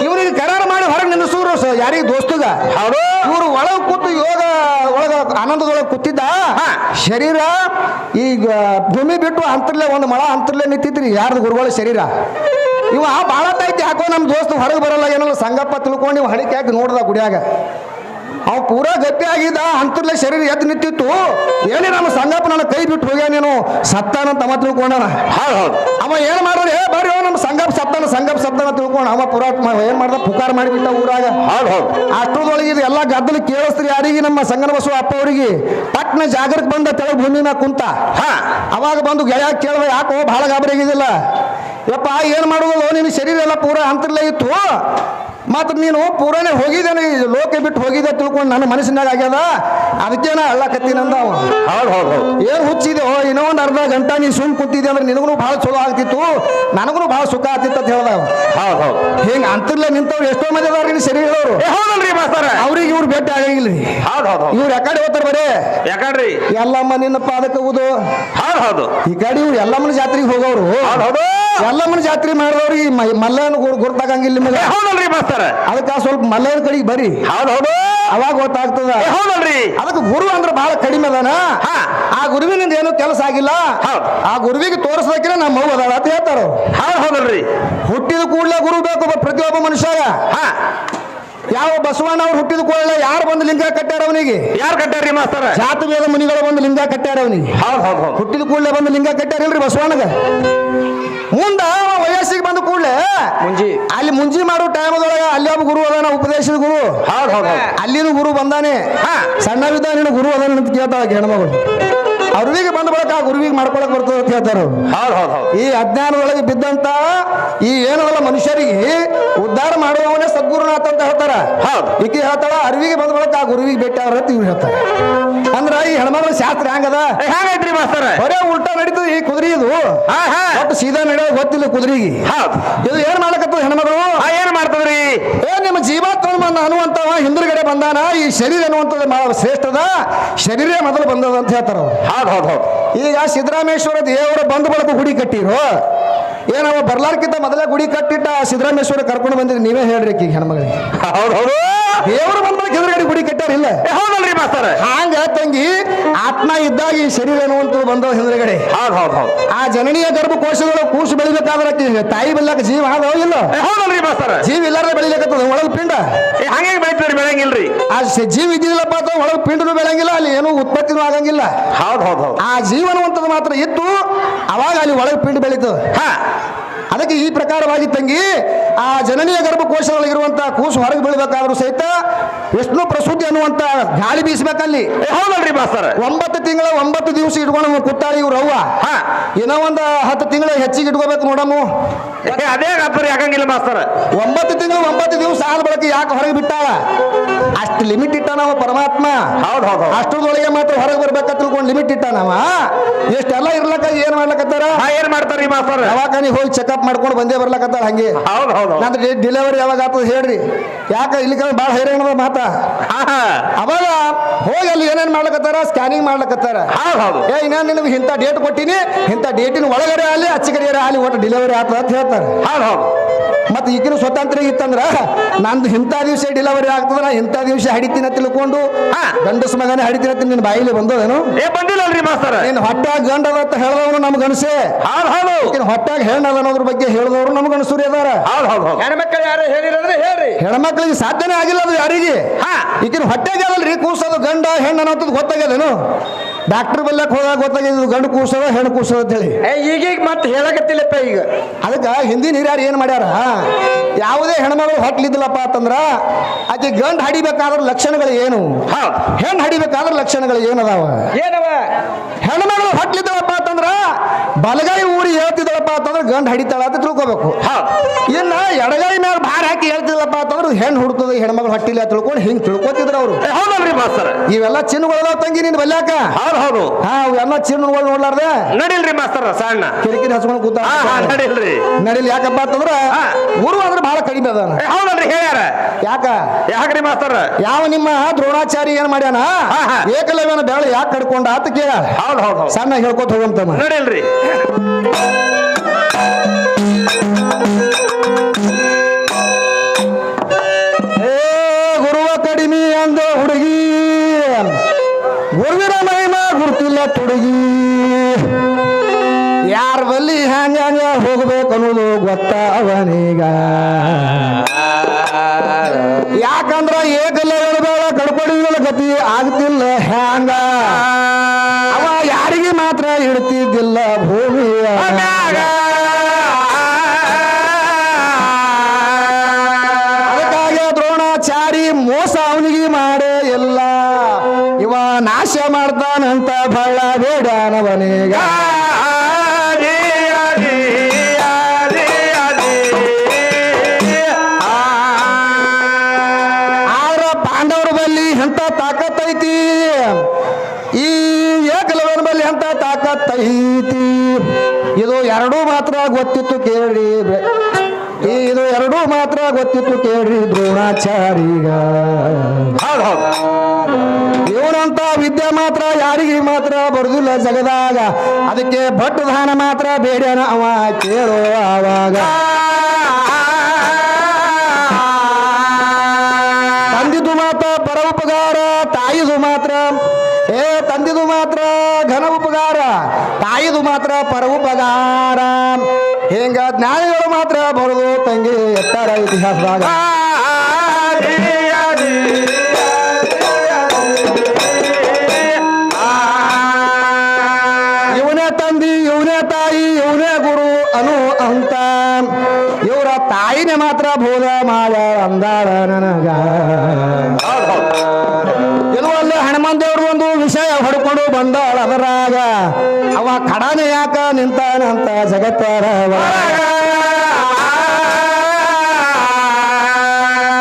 ಇವ್ರಿಗೆ ಕರಾರ ಮಾಡಿ ಹೊರಗೆ ನಿಲ್ಲಿಸಿದ್ರು ಯಾರಿಗೆ ದೋಸ್ತುಗ ಹೌದು ಇವರು ಒಳಗೆ ಕೂತು ಯೋಗ ಒಳಗ ಆನಂದದೊಳಗೆ ಕೂತಿದ್ದ ಶರೀರ ಈಗ ಭೂಮಿ ಬಿಟ್ಟು ಅಂತರ್ಲೆ ಒಂದು ಮಳ ಅಂತರ್ಲೆ ನಿಂತಿದ್ರಿ ಯಾರ್ದು ಗುರುಗಳ ಶರೀರ ಇವ ಭಾಳ ಐತಿ ಹಾಕೋ ನಮ್ಮ ದೋಸ್ತ ಹೊರಗೆ ಬರಲ್ಲ ಏನಲ್ಲ ಸಂಗಪ್ಪ ತಿಳ್ಕೊಂಡು ನೀವು ಹಣಿಕೆ ಹಾಕಿ ನೋಡ್ದ ಗುಡಿಯಾಗ ಅವ್ ಪೂರಾ ಗಟ್ಟಿ ಆಗಿದ್ದ ಅಂತರ್ಲೆ ಶರೀರ ಎದ್ದು ನಿಂತಿತ್ತು ಏನೇ ನಮ್ಮ ಸಂಗಪ್ಪ ನನ್ನ ಕೈ ಬಿಟ್ಟು ಹೋಗ್ಯ ನೀನು ಸತ್ತಾನಂತ ಅವ ತಿಳ್ಕೊಂಡನ ಹೌದು ಹೌದು ಅವ ಏನ್ ಮಾಡ್ರಿ ಏ ಬರ್ರಿ ನಮ್ಮ ಸಂಗಪ್ಪ ಸತ್ತಾನ ತಿಳ್ಕೊಂಡು ಅವ ಪುರಾ ಏನ್ ಮಾಡ್ದ ಪುಕಾರ ಮಾಡಿಬಿಟ್ಟ ಊರಾಗ ಹೌದು ಹೌದು ಅಷ್ಟೊಳಗೆ ಇದು ಎಲ್ಲ ಗದ್ದಲು ಕೇಳಿಸ್ತ್ರಿ ಯಾರಿಗೆ ನಮ್ಮ ಸಂಗನ ಬಸವ ಅಪ್ಪ ಅವರಿಗೆ ಪಟ್ನ ಜಾಗರಕ್ಕೆ ಬಂದ ತೆಳಗ್ ಭೂಮಿ ಮ್ಯಾಗ ಕುಂತ ಹಾ ಅವಾಗ ಬಂದು ಗೆಳೆಯ ಕೇಳ್ದ ಯಾಕೋ ಬಹಳ ಗಾಬರಿ ಆಗಿದಿಲ್ಲ ಯಪ್ಪ ಏನ್ ಮಾಡೋದು ನಿನ್ನ ಶರೀರ ಎಲ್ಲ ಪೂರಾ ಅಂತರ್ಲೇ ಇತ್ತು ಮತ್ತ ನೀನು ಪೂರನೇ ಹೋಗಿದ್ದೇನೆ ಲೋಕ ಬಿಟ್ಟು ಹೋಗಿದ್ದೆ ತಿಳ್ಕೊಂಡು ನನ್ನ ಮನಸ್ಸಿನಾಗ ಆಗ್ಯದ ಅದಕ್ಕೇನ ಅಳ್ಳಕತ್ತೀನಂದ ಅವ. ಹೌದು ಹೌದು ಹೌದು ಏನ್ ಹುಚ್ಚಿದೆಯೋ ಇನ್ನೂ ಒಂದು ಅರ್ಧ ಗಂಟೆ ನೀ ಸುಮ್ ಕೂತಿದ್ದೆ ಅಂದ್ರೆ ನಿನಗೂ ಬಹಳ ಚಲೋ ಆಗ್ತಿತ್ತು, ನನಗೂ ಬಹಳ ಸುಖ ಆಗ್ತಿತ್ತು ಅಂತ ಹೇಳ್ದ. ಹೌದು ಹೌದು ಹಿಂಗ ಅಂತರ್ಲೆ ನಿಂತವ್ರು ಎಷ್ಟೋ ಮಂದಿ ಅದಾರ ನೀನು ಸರಿ ಹೇಳೋರು, ಹೌದಲ್ರಿ ಮಾಸ್ತರ. ಅವ್ರಿಗೆ ಇವ್ರು ಭೇಟಿ ಆಗಂಗಿಲ್ಲ. ಹೌದು ಹೌದು ಹೌದು ಇವ್ರು ಯಾಕಡೆ ಹೋಗ್ತಾರ ಬರೇ ಯಾಕಂಡ್ರಿ ಎಲ್ಲಮ್ಮ ನಿನ್ನ ಪಾದಕ ಊದು. ಹೌದು ಹೌದು ಈ ಕಡೆ ಇವ್ರು ಎಲ್ಲಮ್ಮನ ಜಾತ್ರೆಗೆ ಹೋಗೋರು, ಹೌದು ಹೌದು ಎಲ್ಲಮ್ಮನ ಜಾತ್ರೆ ಮಾಡಿದವ್ರು ಈ ಮಲ್ಲಯ್ಯನ ಗುರ್ತಾಗಂಗಿಲ್ಲ ನಿಮಗೆ. ಹೌದಲ್ರಿ ಮಾಸ್ತರ. ಅದಕ್ಕೆ ಸ್ವಲ್ಪ ಮಲ್ಲಯ್ಯನ ಕಡೆಗೆ ಬರ್ರಿ, ಹೌದು ಹೌದು ಅವಾಗ ಗೊತ್ತಾಗ್ತದ. ಹೌದಲ್ರಿ ಅದಕ್ಕೆ ಗುರು ಅಂದ್ರೆ ಬಹಳ ಕಡಿಮೆ ಅದಾನ. ಹಾ. ಆ ಗುರುವಿನಿಂದ ಏನು ಕೆಲಸ ಆಗಿಲ್ಲ, ಹೌದು. ಆ ಗುರುವಿಗೆ ತೋರಿಸ್ಬೇಕಿಲ್ಲ ನಮ್ಮ ಅವ್ವ ಅದಾಳ ಅಂತ ಹೇಳ್ತಾರ. ಹೌದು ಹೌದಲ್ರಿ ಹುಟ್ಟಿದ ಕೂಡಲೇ ಗುರು ಬೇಕು ಪ್ರತಿಯೊಬ್ಬ ಮನುಷ್ಯಾಗ. ಹಾ ಯಾವ ಬಸವಣ್ಣ ಅವ್ರು ಹುಟ್ಟಿದ ಕೂಡಲೇ ಯಾರು ಬಂದು ಲಿಂಗ ಕಟ್ಟ್ಯಾರ ಅವನಿಗೆ? ಯಾರು ಕಟ್ಟಾರ್ರಿ ಮಾಸ್ತರ? ಜಾತಿ ವೇದ ಮುನಿಗಳು ಬಂದು ಲಿಂಗ ಕಟ್ಟ್ಯಾರ ಅವನಿಗೆ. ಹೌದು ಹೌದು ಹೌದು ಹುಟ್ಟಿದ ಕೂಡಲೇ ಬಂದು ಲಿಂಗ ಕಟ್ಟ್ಯಾರಿಲ್ರಿ ಬಸವಣ್ಣಗ. ಮುಂದ ವಯಸ್ಸಿಗೆ ಬಂದ ಕೂಡಲೇ ಅಲ್ಲಿ ಮುಂಜಿ ಮಾಡೋ ಟೈಮದೊಳಗ ಅಲ್ಲಿ ಒಬ್ಬ ಗುರು ಅದಾನ, ಉಪದೇಶದ ಗುರು. ಹೌದು ಹೌದು ಹೌದು ಅಲ್ಲಿನ ಗುರು ಬಂದಾನೆ. ಹಾ. ಸಣ್ಣವಿದ್ದ ನೀನು ಗುರು ಅದಾನ ಅಂತ ಕೇಳ್ತಾಳ ಹೆಣ್ಮಗಳು. ಅವ್ರಿಗೆ ಬಂದ ಬಳಕ ಆ ಗುರುವಿಗೆ ಮಾಡ್ಕೊಳಕ್ ಬರ್ತದೆ ಅಂತ ಹೇಳ್ತಾರ. ಹೌದು ಹೌದು ಹೌದು ಈ ಅಜ್ಞಾನದೊಳಗೆ ಬಿದ್ದಂತ ಈ ಏನಲ್ಲ ಮನುಷ್ಯರಿಗೆ ಉದ್ಧಾರ ಮಾಡುವವನೇ ಸದ್ಗುರುನಾಥ ಅಂತ ಹೇಳ್ತಾರ. ಹೌದು. ಈಕೆ ಹೇಳ್ತಾಳ ಅರಿವಿಗೆ ಬಂದ ಬಳಕ ಆ ಗುರುವಿಗೆ ಭೇಟಿ ಅವ್ರ ಅಂತ ಇವ್ರು ಹೇಳ್ತಾರೆ. ಅಂದ್ರ ಈ ಹೆಣ್ಮಗಳ ಶಾಸ್ತ್ರ ಹೆಂಗದ? ಹೆಂಗೈತ್ರಿ ಮಾಸ್ತರ? ಬರೇ ಉಲ್ಟಾ ನಡೀತದೆ ಈ ಕುದುರೆ ಇದು. ಹಾ ಹಾ ಒಟ್ಟು ಸೀದಾ ನಡೆಯೋದು ಗೊತ್ತಿಲ್ಲ ಕುದುರೆಗೆ. ಹೌದು. ಇದು ಏನ್ ಮಾಡ್ಲಕತ್ತದ ಹೆಣ್ಮಗಳು? ಏನ್ ಮಾಡ್ತದ್ರಿ? ನಿಮ್ಮ ಜೀವಾತ್ಮ ಅನ್ನುವಂತವ ಹಿಂದುಗಡೆ ಬಂದಾನ. ಈ ಶರೀರ ಅನ್ನುವಂಥದ್ದು ಬಹಳ ಶ್ರೇಷ್ಠದ, ಶರೀರ ಮೊದಲು ಬಂದದ ಅಂತ ಹೇಳ್ತಾರ ಅವ್ರು. ಹೌದು ಹೌದು ಹೌದು ಈಗ ಸಿದ್ದರಾಮೇಶ್ವರ ದೇವರ ಬಂದು ಬಳಕ ಗುಡಿ ಕಟ್ಟಿರೋ ಏನವ ಬರ್ಲಾರ್ಕಿಂತ ಮೊದಲೇ ಗುಡಿ ಕಟ್ಟಿಟ್ಟ ಸಿದ್ದರಾಮೇಶ್ವರ ಕರ್ಕೊಂಡು ಬಂದಿರಿ ನೀವೇ ಹೇಳ್ರಿ ಈಗ ಹೆಣ್ಮಗಳಿಗೆ. ಹೌದು ಹೌದು ದೇವರು ಬಂದ ಬಳಕ ಹಿಂದುಗಡೆ ಗುಡಿ ಕಟ್ಟಾರಿಲ್ಲ. ಹೌದಲ್ರಿ ಮಾಸ್ತರ? ಹಾಂಗ ತಂಗಿ ಆತ್ಮ ಇದ್ದಾಗ ಈ ಶರೀರ ಅನ್ನುವಂಥದ್ದು ಬಂದವ ಹಿಂದುಗಡೆ. ಹೌದು ಹೌದು ಹೌದು ಆ ಜನನೀಯ ಗರ್ಭಕೋಶದೊಳಗೆ ಕೂಸು ಬೆಳಿಬೇಕಾದ್ರೆ ತಾಯಿ ಬೆಲ್ಲಕ ಜೀವ ಆದೋ ಇಲ್ಲ? ಹೌದಲ್ರಿ ಮಾಸ್ತರ? ಜೀವ ಇಲ್ಲಾರ್ದೆ ಬೆಳಿಲಕತ್ತದ ಒಳಗೆ ಪಿಂಡ. ಹಂಗೆ ಬೆಳಿತೀರಿ? ಬೆಳಂಗಿಲ್ರಿ. ಆ ಜೀವ ಇದ್ದಿಲ್ಲಪ್ಪ ಅಂತ ಒಳಗೆ ಪಿಂಡನು ಬೆಳಂಗಿಲ್ಲ, ಅಲ್ಲಿ ಏನೂ ಉತ್ಪತ್ತಿನೂ ಆಗಂಗಿಲ್ಲ. ಹೌದು ಹೌದು ಹೌದು ಆ ಜೀವನವಂತದ್ದು ಮಾತ್ರ ಇತ್ತು, ಅವಾಗ ಅಲ್ಲಿ ಒಳಗೆ ಪಿಂಡ ಬೆಳೀತದೆ. ಹಾ. ಅದಕ್ಕೆ ಈ ಪ್ರಕಾರವಾಗಿ ತಂಗಿ ಆ ಜನನೀಯ ಗರ್ಭಕೋಶದೊಳಗಿರುವಂತ ಕೂಸು ಹೊರಗೆ ಬೀಳ್ಬೇಕಾದ್ರೂ ಸಹಿತ ವಿಷ್ಣು ಪ್ರಸೂತಿ ಅನ್ನುವಂತ ಗಾಳಿ ಬೀಸಬೇಕಲ್ಲಿ. ಹೌದಲ್ರಿ ಮಾಸ್ತರ? 9 ತಿಂಗಳ 9 ದಿವಸ ಇಟ್ಕೊಂಡು ಕೂತಾಳಿ ಇವ್ರು ಅವ್ವ. ಹಾ. ಇನ್ನೂ ಒಂದು 10 ತಿಂಗಳ ಹೆಚ್ಚಿಗೆ ಇಟ್ಕೋಬೇಕು ನೋಡಮ್ಮ. ಅದೇ ಅಪ್ಪರಿ ಹಾಕಂಗಿಲ್ಲ ಮಾಸ್ತರ? 9 ತಿಂಗಳು 9 ದಿವಸ ಆದ ಬಳಕ ಯಾಕೆ ಹೊರಗೆ ಬಿಟ್ಟಾಳ? ಅಷ್ಟು ಲಿಮಿಟ್ ಇಟ್ಟ ನಾವು ಪರಮಾತ್ಮ. ಹೌದು ಹೌದು ಅಷ್ಟರದೊಳಗೆ ಮಾತ್ರ ಹೊರಗೆ ಬರ್ಬೇಕಂತ ತಿಳ್ಕೊಂಡು ಲಿಮಿಟ್ ಇಟ್ಟ ನಾವ. ಎಷ್ಟೆಲ್ಲ ಇರ್ಲಕ್ಕ ಏನ್ ಮಾಡ್ಲಕತ್ತಾರ? ಏನ್ ಮಾಡ್ತಾರ್ರಿ ಮಾಸ್ತರ? ದವಾಖಾನಿ ಹೋಗಿ ಚೆಕಪ್ ಮಾಡ್ಕೊಂಡು ಬಂದೇ ಬರ್ಲಕತ್ತಾರ. ಹಂಗೆ ಹೌದು ಹೌದು ನಂದು ಡೆಲಿವರಿ ಯಾವಾಗ ಆಗ್ತದೆ ಹೇಳ್ರಿ? ಯಾಕ ಇಲ್ಲಿ ಭಾಳ ಹೈರಾಣದ ಮಾತ. ಅವಾಗ ಹೋಗಿ ಅಲ್ಲಿ ಏನೇನ್ ಮಾಡ್ಲಕತ್ತಾರ? ಸ್ಕ್ಯಾನಿಂಗ್ ಮಾಡ್ಲಕತ್ತಾರ. ಹೌದು ಹೌದು ನಾನು ನಿನಗೆ ಇಂಥ ಡೇಟ್ ಕೊಟ್ಟಿನಿ, ಇಂಥ ಡೇಟಿನ ಒಳಗಡೆ ಅಲ್ಲಿ ಅಚ್ಚಗಡೆ ಅಲ್ಲಿ ಒಟ್ಟು ಡೆಲಿವರಿ ಆಗ್ತದ ಅಂತ ಹೇಳ್ತಾರೆ. ಹೌದು ಹೌದು ಮತ್ತೆ ಈಗಿನ ಸ್ವತಂತ್ರ ಇತ್ತಂದ್ರ ನಂದು ಇಂಥ ದಿವಸ ಡೆಲಿವರಿ ಆಗ್ತದ, ನಾ ಇಂಥ ದಿವಸ ಹಡಿತೀನಿ ಅಂತ ತಿಳ್ಕೊಂಡು ಗಂಡಸ ಮಗನೇ ಹಡಿತೀನಿ ಅಂತ ನಿನ್ನ ಬಾಯಿಲಿ ಬಂದದೇನು? ಬಂದಿಲ್ಲಲ್ರಿ ಮಾಸ್ತರ? ನೀನು ಹೊಟ್ಟಾಗ ಗಂಡ ಅದ ಅಂತ ಹೇಳಿದವರು ನಮ್ ಗಣಸೆ. ಹೌದು ಹೌದು ಹೊಟ್ಟಾಗ ಹೆಣ್ಣು ಅದ ಅನ್ನೋದ್ರ ಬಗ್ಗೆ ಹೇಳಿದವರು ನಮ್ ಗಣಸೂರಿ ಅದಾರ. ಹೌದು ಹೌದು ಹೌದು ಹೆಣ್ಮಕ್ಳು ಯಾರು ಹೇಳಿರಂದ್ರೆ ಹೇಳ್ರಿ. ಹೆಣ್ಮಕ್ಳಿಗೆ ಸಾಧ್ಯನೇ ಆಗಿಲ್ಲ ಅದು ಯಾರಿಗೆ. ಈಗಿನ ಹೊಟ್ಟೆಗೆ ಅದಲ್ರಿ ಕೂಸೋದು ಗಂಡ ಹೆಣ್ಣು ಅನ್ನೋದು ಗೊತ್ತಾಗ್ಯದೇನು? ಡಾಕ್ಟರ್ ಬಲ್ಲಕ್ ಹೋದಾಗ ಗೊತ್ತಾಗಿದ್ದು ಗಂಡು ಕೂಸೋದ ಹೆಣ್ಣು ಕೂಸೋದ ಅಂತ ಹೇಳಿ. ಈಗೀಗ ಮತ್ತೆ ಹೇಳಕತ್ತಿಲ್ಲಪ್ಪ ಈಗ. ಅದಕ್ಕೆ ಹಿಂದಿನ ಹಿರಿಯರು ಏನ್ ಮಾಡ್ಯಾರ? ಯಾವುದೇ ಹೆಣ್ಮಗಳು ಹೊಟ್ಲಿದ್ದಿಲ್ಲಪ್ಪ ಅಂತಂದ್ರ ಆಕೆ ಗಂಡು ಹಡಿಬೇಕಾದ್ರ ಲಕ್ಷಣಗಳು ಏನು, ಹೆಣ್ಣು ಹಡಿಬೇಕಾದ್ರ ಲಕ್ಷಣಗಳು ಏನದಾವ? ಏನವ? ಹೆಣ್ಮಗಳು ಹೊಟ್ಲಿದ್ದಳಪ್ಪ ಅಂತಂದ್ರ ಬಲಗೈ ಊರಿ ಹೇಳ್ತಿದ್ದಳಪ್ಪ ಅಂತಂದ್ರೆ ಗಂಡು ಹಡಿತಾಳ ಅಂತ ತಿಳ್ಕೊಬೇಕು. ಇನ್ನ ಎಡಗೈ ಮೇಲೆ ಭಾರ ಹಾಕಿ ಹೇಳ್ತಿದ್ದಳಪ್ಪ ಅಂತಂದ್ರೆ ಹೆಣ್ಣು ಹುಡ್ತದ, ಹೆಣ್ಮಗಳು ಹೊಟ್ಟಿಲ್ಲ ಅಂತ ತಿಳ್ಕೊಂಡು ಹಿಂಗ್ ತಿಳ್ಕೊತಿದ್ರು ಅವರು. ಹೌದಲ್ರಿ ಮಾಸ್ತರ? ಇವೆಲ್ಲ ಚಿನ್ನಗಳದಾವ ತಂಗಿ ನೀನ್ ಬಲ್ಯಾಕ. ಹೌದು ಹೌದು ಅವೆಲ್ಲ ಚಿನ್ನಗಳು ನೋಡ್ಲಾರ್ದೆ ನಡಿಲ್ರಿ ಮಾಸ್ತರ? ಸಣ್ಣ ಕಿರಿಕಿರಿ ಹಚ್ಕೊಂಡು ಕೂತ ನಡಿಲ್ರಿ. ನಡಿಲ್. ಯಾಕಪ್ಪ ಅಂತಂದ್ರ ಗುರು ಅಂದ್ರೆ ಬಹಳ ಕಡಿಮೆ ಅದಾನ. ಹೌದಲ್ರಿ ಹೇಳ್ಯಾರ. ಯಾಕ್ರಿ ಮಾಸ್ತರ? ಯಾವ ನಿಮ್ಮ ದ್ರೋಣಾಚಾರಿ ಏನ್ ಮಾಡ್ಯಾನ? ಏಕಲವ್ಯನ ಬೆಳೆ ಯಾಕೆ ಕಡ್ಕೊಂಡ ಅಂತ ಕೇಳ. ಹೌದು ಹೌದು ಸಣ್ಣ ಹೇಳ್ಕೊತ ಹೋಗಂತಮ್ಮ. ನಡಿಲ್ರಿ. ಗುರುವ ಕಡಿಮೆ ಅಂದ ಹುಡುಗಿ, ಗುರುವಿನ ಮಹಿಮಾ ಗುರುತಿಲ್ಲ ತುಡುಗಿ. ಯಾರ ಬಲ್ಲಿ ಹ್ಯಾಂಗ ಹೋಗ್ಬೇಕು ಅನ್ನೋದು ಗೊತ್ತಾವನೀಗ. ಯಾಕಂದ್ರ ಏಕಲವ್ಯನ ಬೆಳೆ ಕಡ್ಕೊಂಡಿಲ್ಲ ಗತಿ ಆಗ್ತಿಲ್ಲ ಹ್ಯಾಂಗ. ಅವ ಯಾರಿಗೆ ಮಾತ್ರ ಇಡ್ತಿದ್ದಿಲ್ಲ ಭೂಮಿಯ. ಅದಕ್ಕಾಗಿ ದ್ರೋಣಾಚಾರಿ ಮೋಸ ಅವನಿಗೆ ಮಾಡೇ ಇಲ್ಲ. ಇವ ನಾಶ ಮಾಡ್ತಾನಂತ ಬಹಳ ಬೇಡನವನೀಗ. ಎಂತ ತಾಕತ್ತೈತಿ ಇದು ಎರಡೂ ಮಾತ್ರ ಗೊತ್ತಿತ್ತು ಕೇಳ್ರಿ ಇದು ಎರಡೂ ಮಾತ್ರ ಗೊತ್ತಿತ್ತು ಕೇಳ್ರಿ ದ್ರೋಣಾಚಾರಿಗ ಇವನಂತ ವಿದ್ಯೆ ಮಾತ್ರ ಯಾರಿಗೆ ಮಾತ್ರ ಬರುದಿಲ್ಲ ಜಗದಾಗ ಅದಕ್ಕೆ ಭಟ್ಟದಾನ ಮಾತ್ರ ಬೇಡನ ಅವ ಕೇಳೋ ಆವಾಗ ತಂದಿದ್ದು ಮಾತ್ರ ಪರ ಉಪಕಾರ ತಾಯಿದು ಮಾತ್ರ ತಂದಿದು ಮಾತ್ರ ಘನ ಉಪಕಾರ ತಾಯಿದು ಮಾತ್ರ ಪರ ಉಪಕಾರ ಹಿಂಗ ಜ್ಞಾನಿಗಳು ಮಾತ್ರ ಬರುದು ತಂಗಿ ಎತ್ತರ ಇತಿಹಾಸದಾಗ ಇವನೇ ತಂದಿ ಇವನೇ ತಾಯಿ ಇವನೇ ಗುರು ಅನು ಅಂತ ಇವರ ತಾಯಿನೇ ಮಾತ್ರ ಬೋಧ ಮಾಡ ಅಂದಾಳ ನನಗ ಎಲ್ಲವಲ್ಲೇ ಹನುಮಾನ್ ದೇವರು ಒಂದು ವಿಷಯ ಹೊಡ್ಕೊಂಡು ಬಂದಾಳ ಅದರಾಗ ಅವ ಕಡನೆ ಯಾಕ ನಿಂತಾನಂತ ಜಗತ್ತರ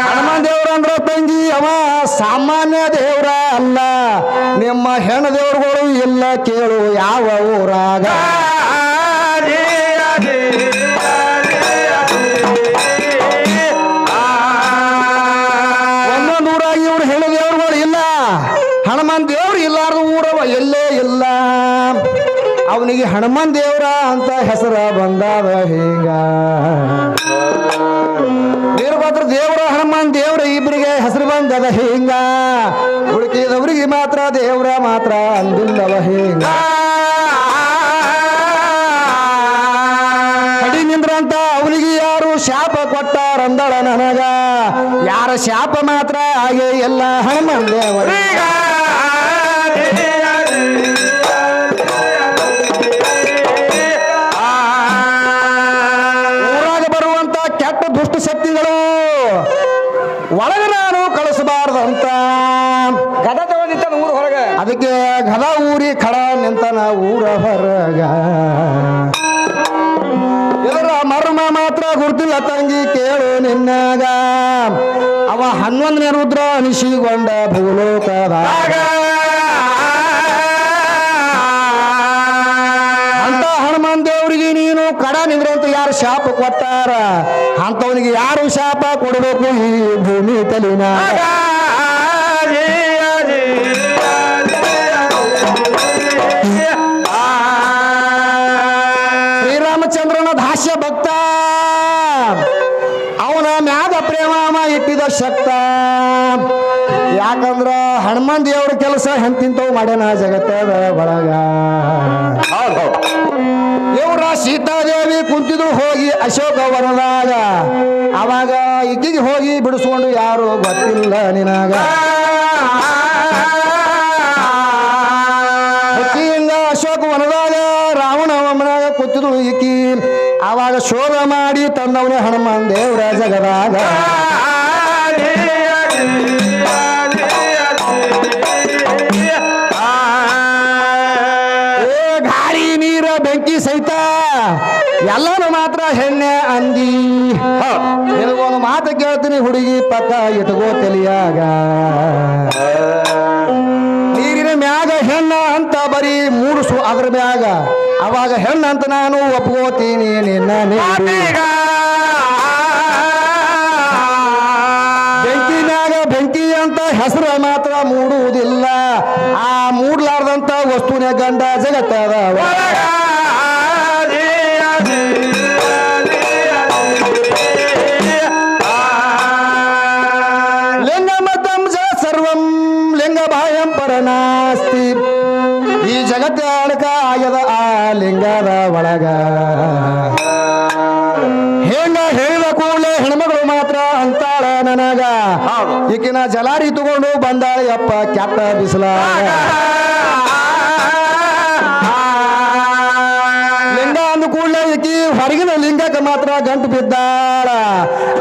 ಹನುಮಾನ್ ದೇವ್ರ ಅಂದ್ರ ತಂಗಿ ಅವ ಸಾಮಾನ್ಯ ದೇವ್ರ ಅಲ್ಲ ನಿಮ್ಮ ಹೆಣ್ಣು ದೇವ್ರುಗಳು ಇಲ್ಲ ಕೇಳು ಯಾವ ಊರಾಗ ಒಂದೊಂದೂರಾಗಿ ಇವ್ರು ಹೆಣ್ಣು ದೇವ್ರುಗಳು ಇಲ್ಲ ಹನುಮಾನ್ ದೇವ್ರು ಇಲ್ಲಾರ್ದು ಊರವ ಎಲ್ಲೇ ಇಲ್ಲ ಅವನಿಗೆ ಹನುಮಾನ್ ದೇವ್ರ ಅಂತ ಹೆಸರ ಬಂದಾದ ಹೀಗ ವೀರಭದ್ರ ದೇವ್ರ ಹನುಮಾನ್ ದೇವ್ರ ಇಬ್ಬರಿಗೆ ಹೆಸರು ಬಂದದ ಹಿಂಗ ಉಳಿಕಿದವರಿಗೆ ಮಾತ್ರ ದೇವ್ರ ಮಾತ್ರ ಅಂದಿಲ್ಲವ ಹಿಂಗ ಕಡಿ ನಿಂದ್ರಂತ ಅವನಿಗೆ ಯಾರು ಶಾಪ ಕೊಟ್ಟಾರಂದಳ ನನಗ ಯಾರ ಶಾಪ ಮಾತ್ರ ಹಾಗೆ ಎಲ್ಲ ಹನುಮಾನ್ ದೇವರಿಗ ಊರಾಗ ಬರುವಂತ ಕೆಟ್ಟ ದುಷ್ಟ ಶಕ್ತಿಗಳು ಒಳಗೆ ನಾನು ಕಳಿಸಬಾರ್ದಂತ ಗದ ತಗೊಂಡಿತ್ತ ಊರ ಹೊರಗ ಅದಕ್ಕೆ ಗದ ಊರಿ ಖಡ ನಿಂತನ ಊರ ಹೊರಗ ಇದರ ಮರ್ಮ ಮಾತ್ರ ಗುರ್ತಿಲ್ಲ ತಂಗಿ ಕೇಳು ನಿನ್ನಾಗ ಅವ 11ನೇ ರುದ್ರ ಅನಿಸಿಕೊಂಡ ಭೂಲೋಕದಾಗ ಅಂತ ಹನುಮಾನ್ ದೇವರಿಗೆ ನೀನು ಕಡ ನಿಂದ್ರಂತ ಯಾರು ಶಾಪ ಕೊಟ್ಟಾರ ಅಂತವನಿಗೆ ಯಾರು ಶಾಪ ಕೊಡಬೇಕು ಈ ಭೂಮಿ ತಲಿನ ಶ್ರೀರಾಮಚಂದ್ರನ ದಾಸ್ಯ ಭಕ್ತ ಅವನ ಮ್ಯಾಗ ಪ್ರೇಮ ಇಟ್ಟಿದ ಶಕ್ತ ಯಾಕಂದ್ರ ಹನುಮಾನ್ ದೇವ್ರ ಕೆಲಸ ಹೆಂತಿಂತವ್ ಮಾಡ್ಯಾನ ಜಗತ್ತದ ಒಳಗ ಇವ್ರ ಸೀತಾದೇವಿ ಕುಂತಿದ್ರು ಹೋಗಿ ಅಶೋಕ ವನದಾಗ ಅವಾಗ ಇಕ್ಕಿಗೆ ಹೋಗಿ ಬಿಡಿಸ್ಕೊಂಡು ಯಾರು ಗೊತ್ತಿಲ್ಲ ನಿನಗ ಹಿಂಗ ಅಶೋಕ ವನದಾಗ ರಾವಣ ಮನಾಗ ಕೂತಿದ್ರು ಇಕ್ಕಿ ಆವಾಗ ಶೋಧ ಮಾಡಿ ತಂದವನೇ ಹನುಮಾನ್ ದೇವ್ರ ಜಗದಾಗ ಗಾಳಿ ನೀರ ಬೆಂಕಿ ಸಹಿತ ಎಲ್ಲರೂ ಮಾತ್ರ ಹೆಣ್ಣೆ ಅಂದಿ ನಿನಗೊಂದು ಮಾತು ಕೇಳ್ತೀನಿ ಹುಡುಗಿ ಪಕ್ಕ ಇಟ್ಕೋ ತಲಿಯಾಗ ನೀರಿನ ಮ್ಯಾಗ ಹೆಣ್ಣ ಅಂತ ಬರೀ ಮೂಡಿಸು ಅದ್ರ ಮ್ಯಾಗ ಅವಾಗ ಹೆಣ್ಣ ಅಂತ ನಾನು ಒಪ್ಕೋತೀನಿ ನಿನ್ನ ಬೆಂಕಿ ಮ್ಯಾಗ ಬೆಂಕಿ ಅಂತ ಹೆಸರು ಮಾತ್ರ ಮೂಡುವುದಿಲ್ಲ ಆ ಮೂಡ್ಲಾರ್ದಂತ ವಸ್ತುನೇ ಗಂಡ ಜಗತ್ತದ ಲಿಂಗಮತಂಸ ಸರ್ವಂ ಲಿಂಗ ಭಾಯಂ ಪರನಾಸ್ತಿ ಈ ಜಗತ್ತ ಅಡಕ ಆಗ್ಯದ ಆ ಲಿಂಗದ ಒಳಗ ಹೆಣ್ಣ ಹೇಳಿದ ಕೂಡಲೇ ಹೆಣ್ಮಗಳು ಮಾತ್ರ ಅಂತಾಳ ನನಗ ಈಕಿನ ಜಲಾರಿ ತಗೊಂಡು ಬಂದಾಳ ಯಪ್ಪ ಕೆಟ್ಟ ಬಿಸಿಲ ಲಿಂಗ ಅಂದ ಕೂಡಲೇ ಈಕಿ ಹೊರಗಿನ ಲಿಂಗಕ್ಕೆ ಮಾತ್ರ ಗಂಟು ಬಿದ್ದಾಳ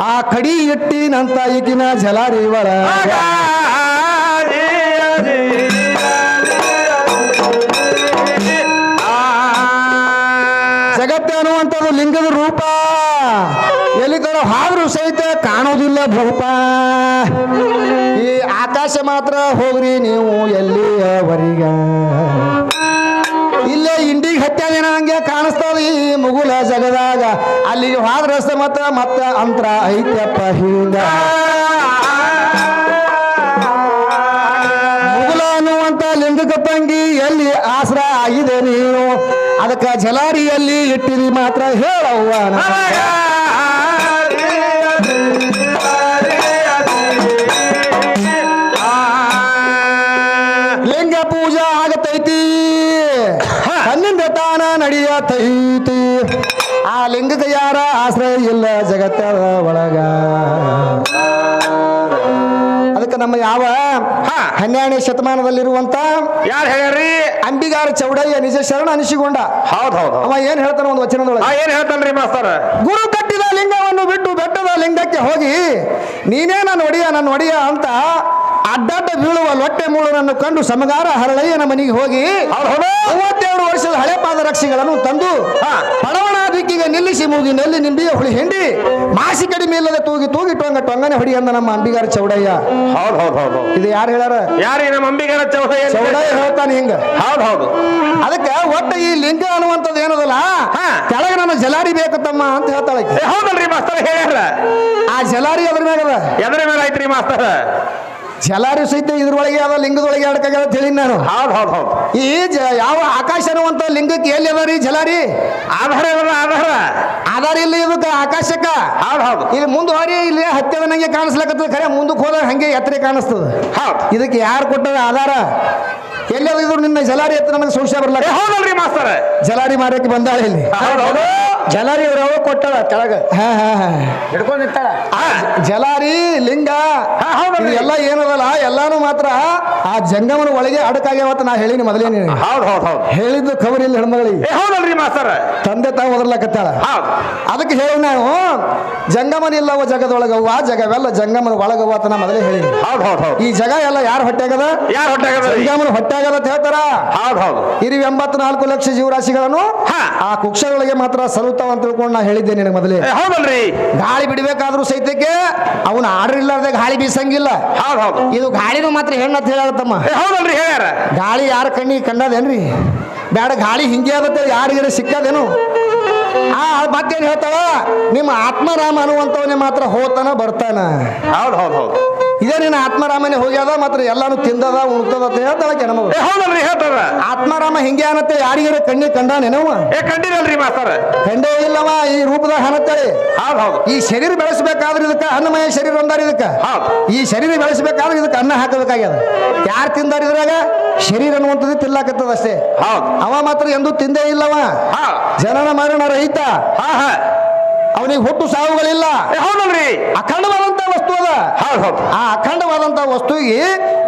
ಆ ಕಡಿ ಇಟ್ಟಿನಂತ ಈಕಿನ ಜಲಾರಿ ಒಳಗ ಜಗತ್ತ ಅನ್ನುವಂಥದ್ದು ಲಿಂಗದ ರೂಪ ಎಲ್ಲಿ ಕಡೆ ಹಾದ್ರು ಸಹಿತ ಕಾಣೋದಿಲ್ಲ ಭೂಪ ಈ ಆಕಾಶ ಮಾತ್ರ ಹೋಗ್ರಿ ನೀವು ಎಲ್ಲಿಯವರಿಗ ಹಂಗೆ ಕಾಣಿಸ್ತದ ಈ ಮುಗುಲ ಜಗದಾಗ ಅಲ್ಲಿಗೆ ಹೋದ್ರಸ ಮತ್ತ ಅಂತರ ಐತ್ಯಪ್ಪ ಹಿಂಗ ಮುಗುಲ ಅನ್ನುವಂತ ಲಿಂಗಕ ತಂಗಿ ಎಲ್ಲಿ ಆಸರ ಆಗಿದೆ ನೀನು ಅದಕ್ಕ ಜಲಾರಿಯಲ್ಲಿ ಇಟ್ಟಿರಿ ಮಾತ್ರ ಹೇಳವ್ವ ಲಿಂಗ ಪೂಜಾ ಆಗತೈತಿ ಕಣ್ಣಿಂದ ತಾನ ನಡೆಯತೈತಿ ಆ ಲಿಂಗಕ್ಕೆ ಯಾರ ಆಶ್ರಯ ಇಲ್ಲ ಜಗತ್ತದ ಒಳಗ ಅದಕ್ಕೆ ನಮ್ಮ ಯಾವ 12ನೇ ಶತಮಾನದಲ್ಲಿರುವಂತ ಯಾರು ಹೇಳ್ರಿ ಅಂಬಿಗಾರ ಚೌಡಯ್ಯ ನಿಜ ಶರಣ ಅನಿಸಿಕೊಂಡ. ಹೌದು ಅವ ಏನ್ ಹೇಳ್ತಾನ ಒಂದು ವಚನದೊಳಗೆ, ಏನ್ ಹೇಳ್ತಾನ್ರಿ ಮಾಸ್ತರ? ಗುರು ಕಟ್ಟಿದ ಲಿಂಗವನ್ನು ಬಿಟ್ಟು ಬೆಟ್ಟದ ಲಿಂಗಕ್ಕೆ ಹೋಗಿ ನೀನೇ ನನ್ನ ಒಡೆಯ ಅಂತ ಅಡ್ಡಾಟ ಬೀಳುವ ಲೊಟ್ಟೆ ಮೂಳನನ್ನು ಕಂಡು ಸಮಗಾರ ಹರಳಯ್ಯನ ಮನೆಗೆ ಹೋಗಿ 32 ವರ್ಷದ ಹಳೆ ಪಾದರಕ್ಷೆಗಳನ್ನು ತಂದು ಪಡವಣ ದಿಕ್ಕಿಗೆ ನಿಲ್ಲಿಸಿ ಮೂಗಿ ನೆಲ್ಲಿ ನಿಂಬಿಯ ಹುಳಿ ಹಿಂಡಿ ಮಾಸಿ ಕಡಿಮೆ ಇಲ್ಲದೆ ತೂಗಿ ಟೊಂಗನೆ ಹೊಡಿ ಅಂದ ನಮ್ಮ ಅಂಬಿಗಾರ ಚೌಡಯ್ಯ. ಹೌದು ಇದು ಯಾರು ಹೇಳಾರ? ಯಾರು ನಮ್ಮ ಅಂಬಿಗಾರ ಚೌಡಯ್ಯ ಹೇಳ್ತಾನೆ ಹಿಂಗ. ಹೌದು ಅದಕ್ಕೆ ಒಟ್ಟ ಈ ಲಿಂಗ ಅನ್ನುವಂಥದ್ದು ಏನದಲ್ಲ ಕೆಳಗೆ ನನ್ನ ಜಲಾರಿ ಬೇಕತ್ತಮ್ಮ ಅಂತ ಹೇಳ್ತಾಳೆ. ಹೌದಲ್ರಿ ಮಾಸ್ತರ ಹೇಳ್ಯಾರ. ಆ ಜಲಾರಿ ಅದ್ರ ಮ್ಯಾಗದ. ಎದ್ರ ಮೇಲೆ ಐತ್ರಿ ಮಾಸ್ತರ? ಜಲಾರಿ ಸಹಿತ ಇದ್ರೊಳಗೆ ಯಾವ ಲಿಂಗದೊಳಗೆ ಅಡಕಾಗ ಹೇಳಿ ನಾನು. ಹೌದು ಈ ಯಾವ ಆಕಾಶ ಅನ್ನುವಂತ ಲಿಂಗಕ್ಕೆ ಎಲ್ಲಿ ಅದ ರೀ ಜಲಾರಿ? ಆಧಾರ ಇಲ್ಲ ಇದಕ್ಕೆ ಆಕಾಶಕ್ಕ. ಹೌದು ಇಲ್ಲಿ ಮುಂದೆ ಹೋರಿ ಇಲ್ಲಿ ಹತ್ತಿರ ನಂಗೆ ಕಾಣಿಸ್ಲಕತ್ತದ, ಖರೆ ಮುಂದಕ್ಕೆ ಹೋದಾಗ ಹಂಗೆ ಎತ್ತರ ಕಾಣಿಸ್ತದ. ಇದಕ್ಕೆ ಯಾರು ಕೊಟ್ಟದ ಆಧಾರ? ಎಲ್ಲಿ ಇದ್ರು ನಿನ್ನ ಜಲಾರಿ ಎತ್ತ ನನಗೆ ಸಂಶಯ ಬರ್ಲ. ಹೌದಲ್ರಿ ಮಾಸ್ತರ? ಜಲಾರಿ ಮಾರಕ್ಕೆ ಬಂದಾಳೆ ಇಲ್ಲಿ. ಜಲಾರಿ ರವ ಕೊಟ್ಟಳ ಕೆಳಗ ಹಿಡ್ಕೊಂಡು ನಿಂತಾಳ. ಜಲಾರಿ ಲಿಂಗ ಎಲ್ಲ ಏನದಲ್ಲ ಎಲ್ಲಾನು ಮಾತ್ರ ಆ ಜಂಗಮನ ಒಳಗೆ ಅಡಕಾಗ್ಯಾವತ್ತ ನಾ ಹೇಳಿನಿ ಮೊದಲೇನಿ. ಹೇಳಿದ್ದು ಖಬರ್ ಇಲ್ಲ ಹೆಣ್ಮಗಳಿಗೆ. ಹೌದಲ್ರಿ ಮಾಸ್ತರ? ತಂದೆ ತಾವು ಒದರ್ಲಕತ್ತಾಳ. ಅದಕ್ಕೆ ಹೇಳಿ ನಾನು ಜಂಗಮನ ಇಲ್ಲವ ಜಗದೊಳಗವ್ವ ಜಗವೆಲ್ಲ ಜಂಗಮನ ಒಳಗವ್ವ ಅಂತ ನಾ ಮೊದಲೇ ಹೇಳಿ. ಈ ಜಗ ಎಲ್ಲ ಯಾರ ಹೊಟ್ಟೆಗದ? ಜಂಗಮನ ಹೊಟ್ಟೆಗದ ಅಂತ ಹೇಳ್ತಾರ. ಇರಿ 84 ಲಕ್ಷ ಜೀವರಾಶಿಗಳನ್ನು ಆ ಕುಕ್ಷಗಳಿಗೆ ಮಾತ್ರ ಸಲುತ್ತಾವ ಅಂತ ತಿಳ್ಕೊಂಡು ನಾ ಹೇಳಿದ್ದೆ ನಿನಗೆ ಮೊದಲೇ. ಹೌದಲ್ರಿ? ಗಾಳಿ ಬಿಡಬೇಕಾದ್ರೂ ಸಹಿತಕ್ಕೆ ಅವನು ಆರ್ಡರ್ ಇಲ್ಲಾರ್ದೆ ಗಾಳಿ ಬೀಸಂಗಿಲ್ಲ. ಇದು ಗಾಳಿನೂ ಮಾತ್ರ ಹೆಣ್ಣು ಹೇಳತ್ತಮ್ಮ. ಹೌದಲ್ರಿ? ಹೇಳ್ಯಾರ. ಗಾಳಿ ಯಾರ ಕಣ್ಣಿಗೆ ಕಂಡದೇನ್ರಿ? ಬೇಡ, ಗಾಳಿ ಹಿಂಗೆ ಆಗುತ್ತೆ ಯಾರಿಗಾರ ಸಿಕ್ಕದೇನು? ಮತ್ತೇನ್ ಹೇಳ್ತಾವ? ನಿಮ್ಮ ಆತ್ಮರಾಮ ಅನ್ನುವಂಥವನೇ ಮಾತ್ರ ಹೋತಾನ ಬರ್ತಾನ. ಹೌದು ಇದೇ ನಿನ್ನ ಆತ್ಮರಾಮನೇ ಹೋಗ್ಯದ ಮಾತ್ರ ಎಲ್ಲಾನು ತಿಂದದ ಉಣ್ತದ ಅಂತ ಹೇಳ್ತಾಳ ಕೆಣಮಗಳು. ಹೌದಲ್ರಿ? ಹೇಳ್ತಾರ. ಆತ್ಮರಾಮ ಹಿಂಗೆ ಅನ್ನತ್ತೆ ಯಾರಿಗಾರ ಕಣ್ಣಿಗೆ ಕಂಡಾನೇನವ? ಕಂಡಿರಲ್ರಿ ಮಾಸ್ತರ? ಕಂಡೇ ಇಲ್ಲವ. ಈ ರೂಪದಾಗ ಹನತ್ತಳಿ. ಈ ಶರೀರ ಬೆಳೆಸಬೇಕಾದ್ರೆ ಇದಕ್ಕೆ ಅನ್ನಮಯ ಶರೀರ ಅಂದಾರ. ಇದಕ್ಕ ಈ ಶರೀರ ಬೆಳೆಸಬೇಕಾದ್ರೆ ಇದಕ್ಕೆ ಅನ್ನ ಹಾಕಬೇಕಾಗ್ಯದ. ಯಾರು ತಿಂದಾರ ಇದ್ರಾಗ? ಶರೀರ ಅನ್ನುವಂಥದ್ದು ತಿನ್ಲಾಕತ್ತದ ಅಷ್ಟೇ. ಅವ ಮಾತ್ರ ಎಂದೂ ತಿಂದೇ ಇಲ್ಲವ. ಜನನ ಮರಣ ರಹಿತ. ಅವನಿಗೆ ಹುಟ್ಟು ಸಾವುಗಳಿಲ್ಲ. ಹೌದಲ್ರಿ? ಅಖಂಡವಾದಂತ ವಸ್ತು ಅದ. ಆ ಅಖಂಡವಾದಂತ ವಸ್ತುವಿಗೆ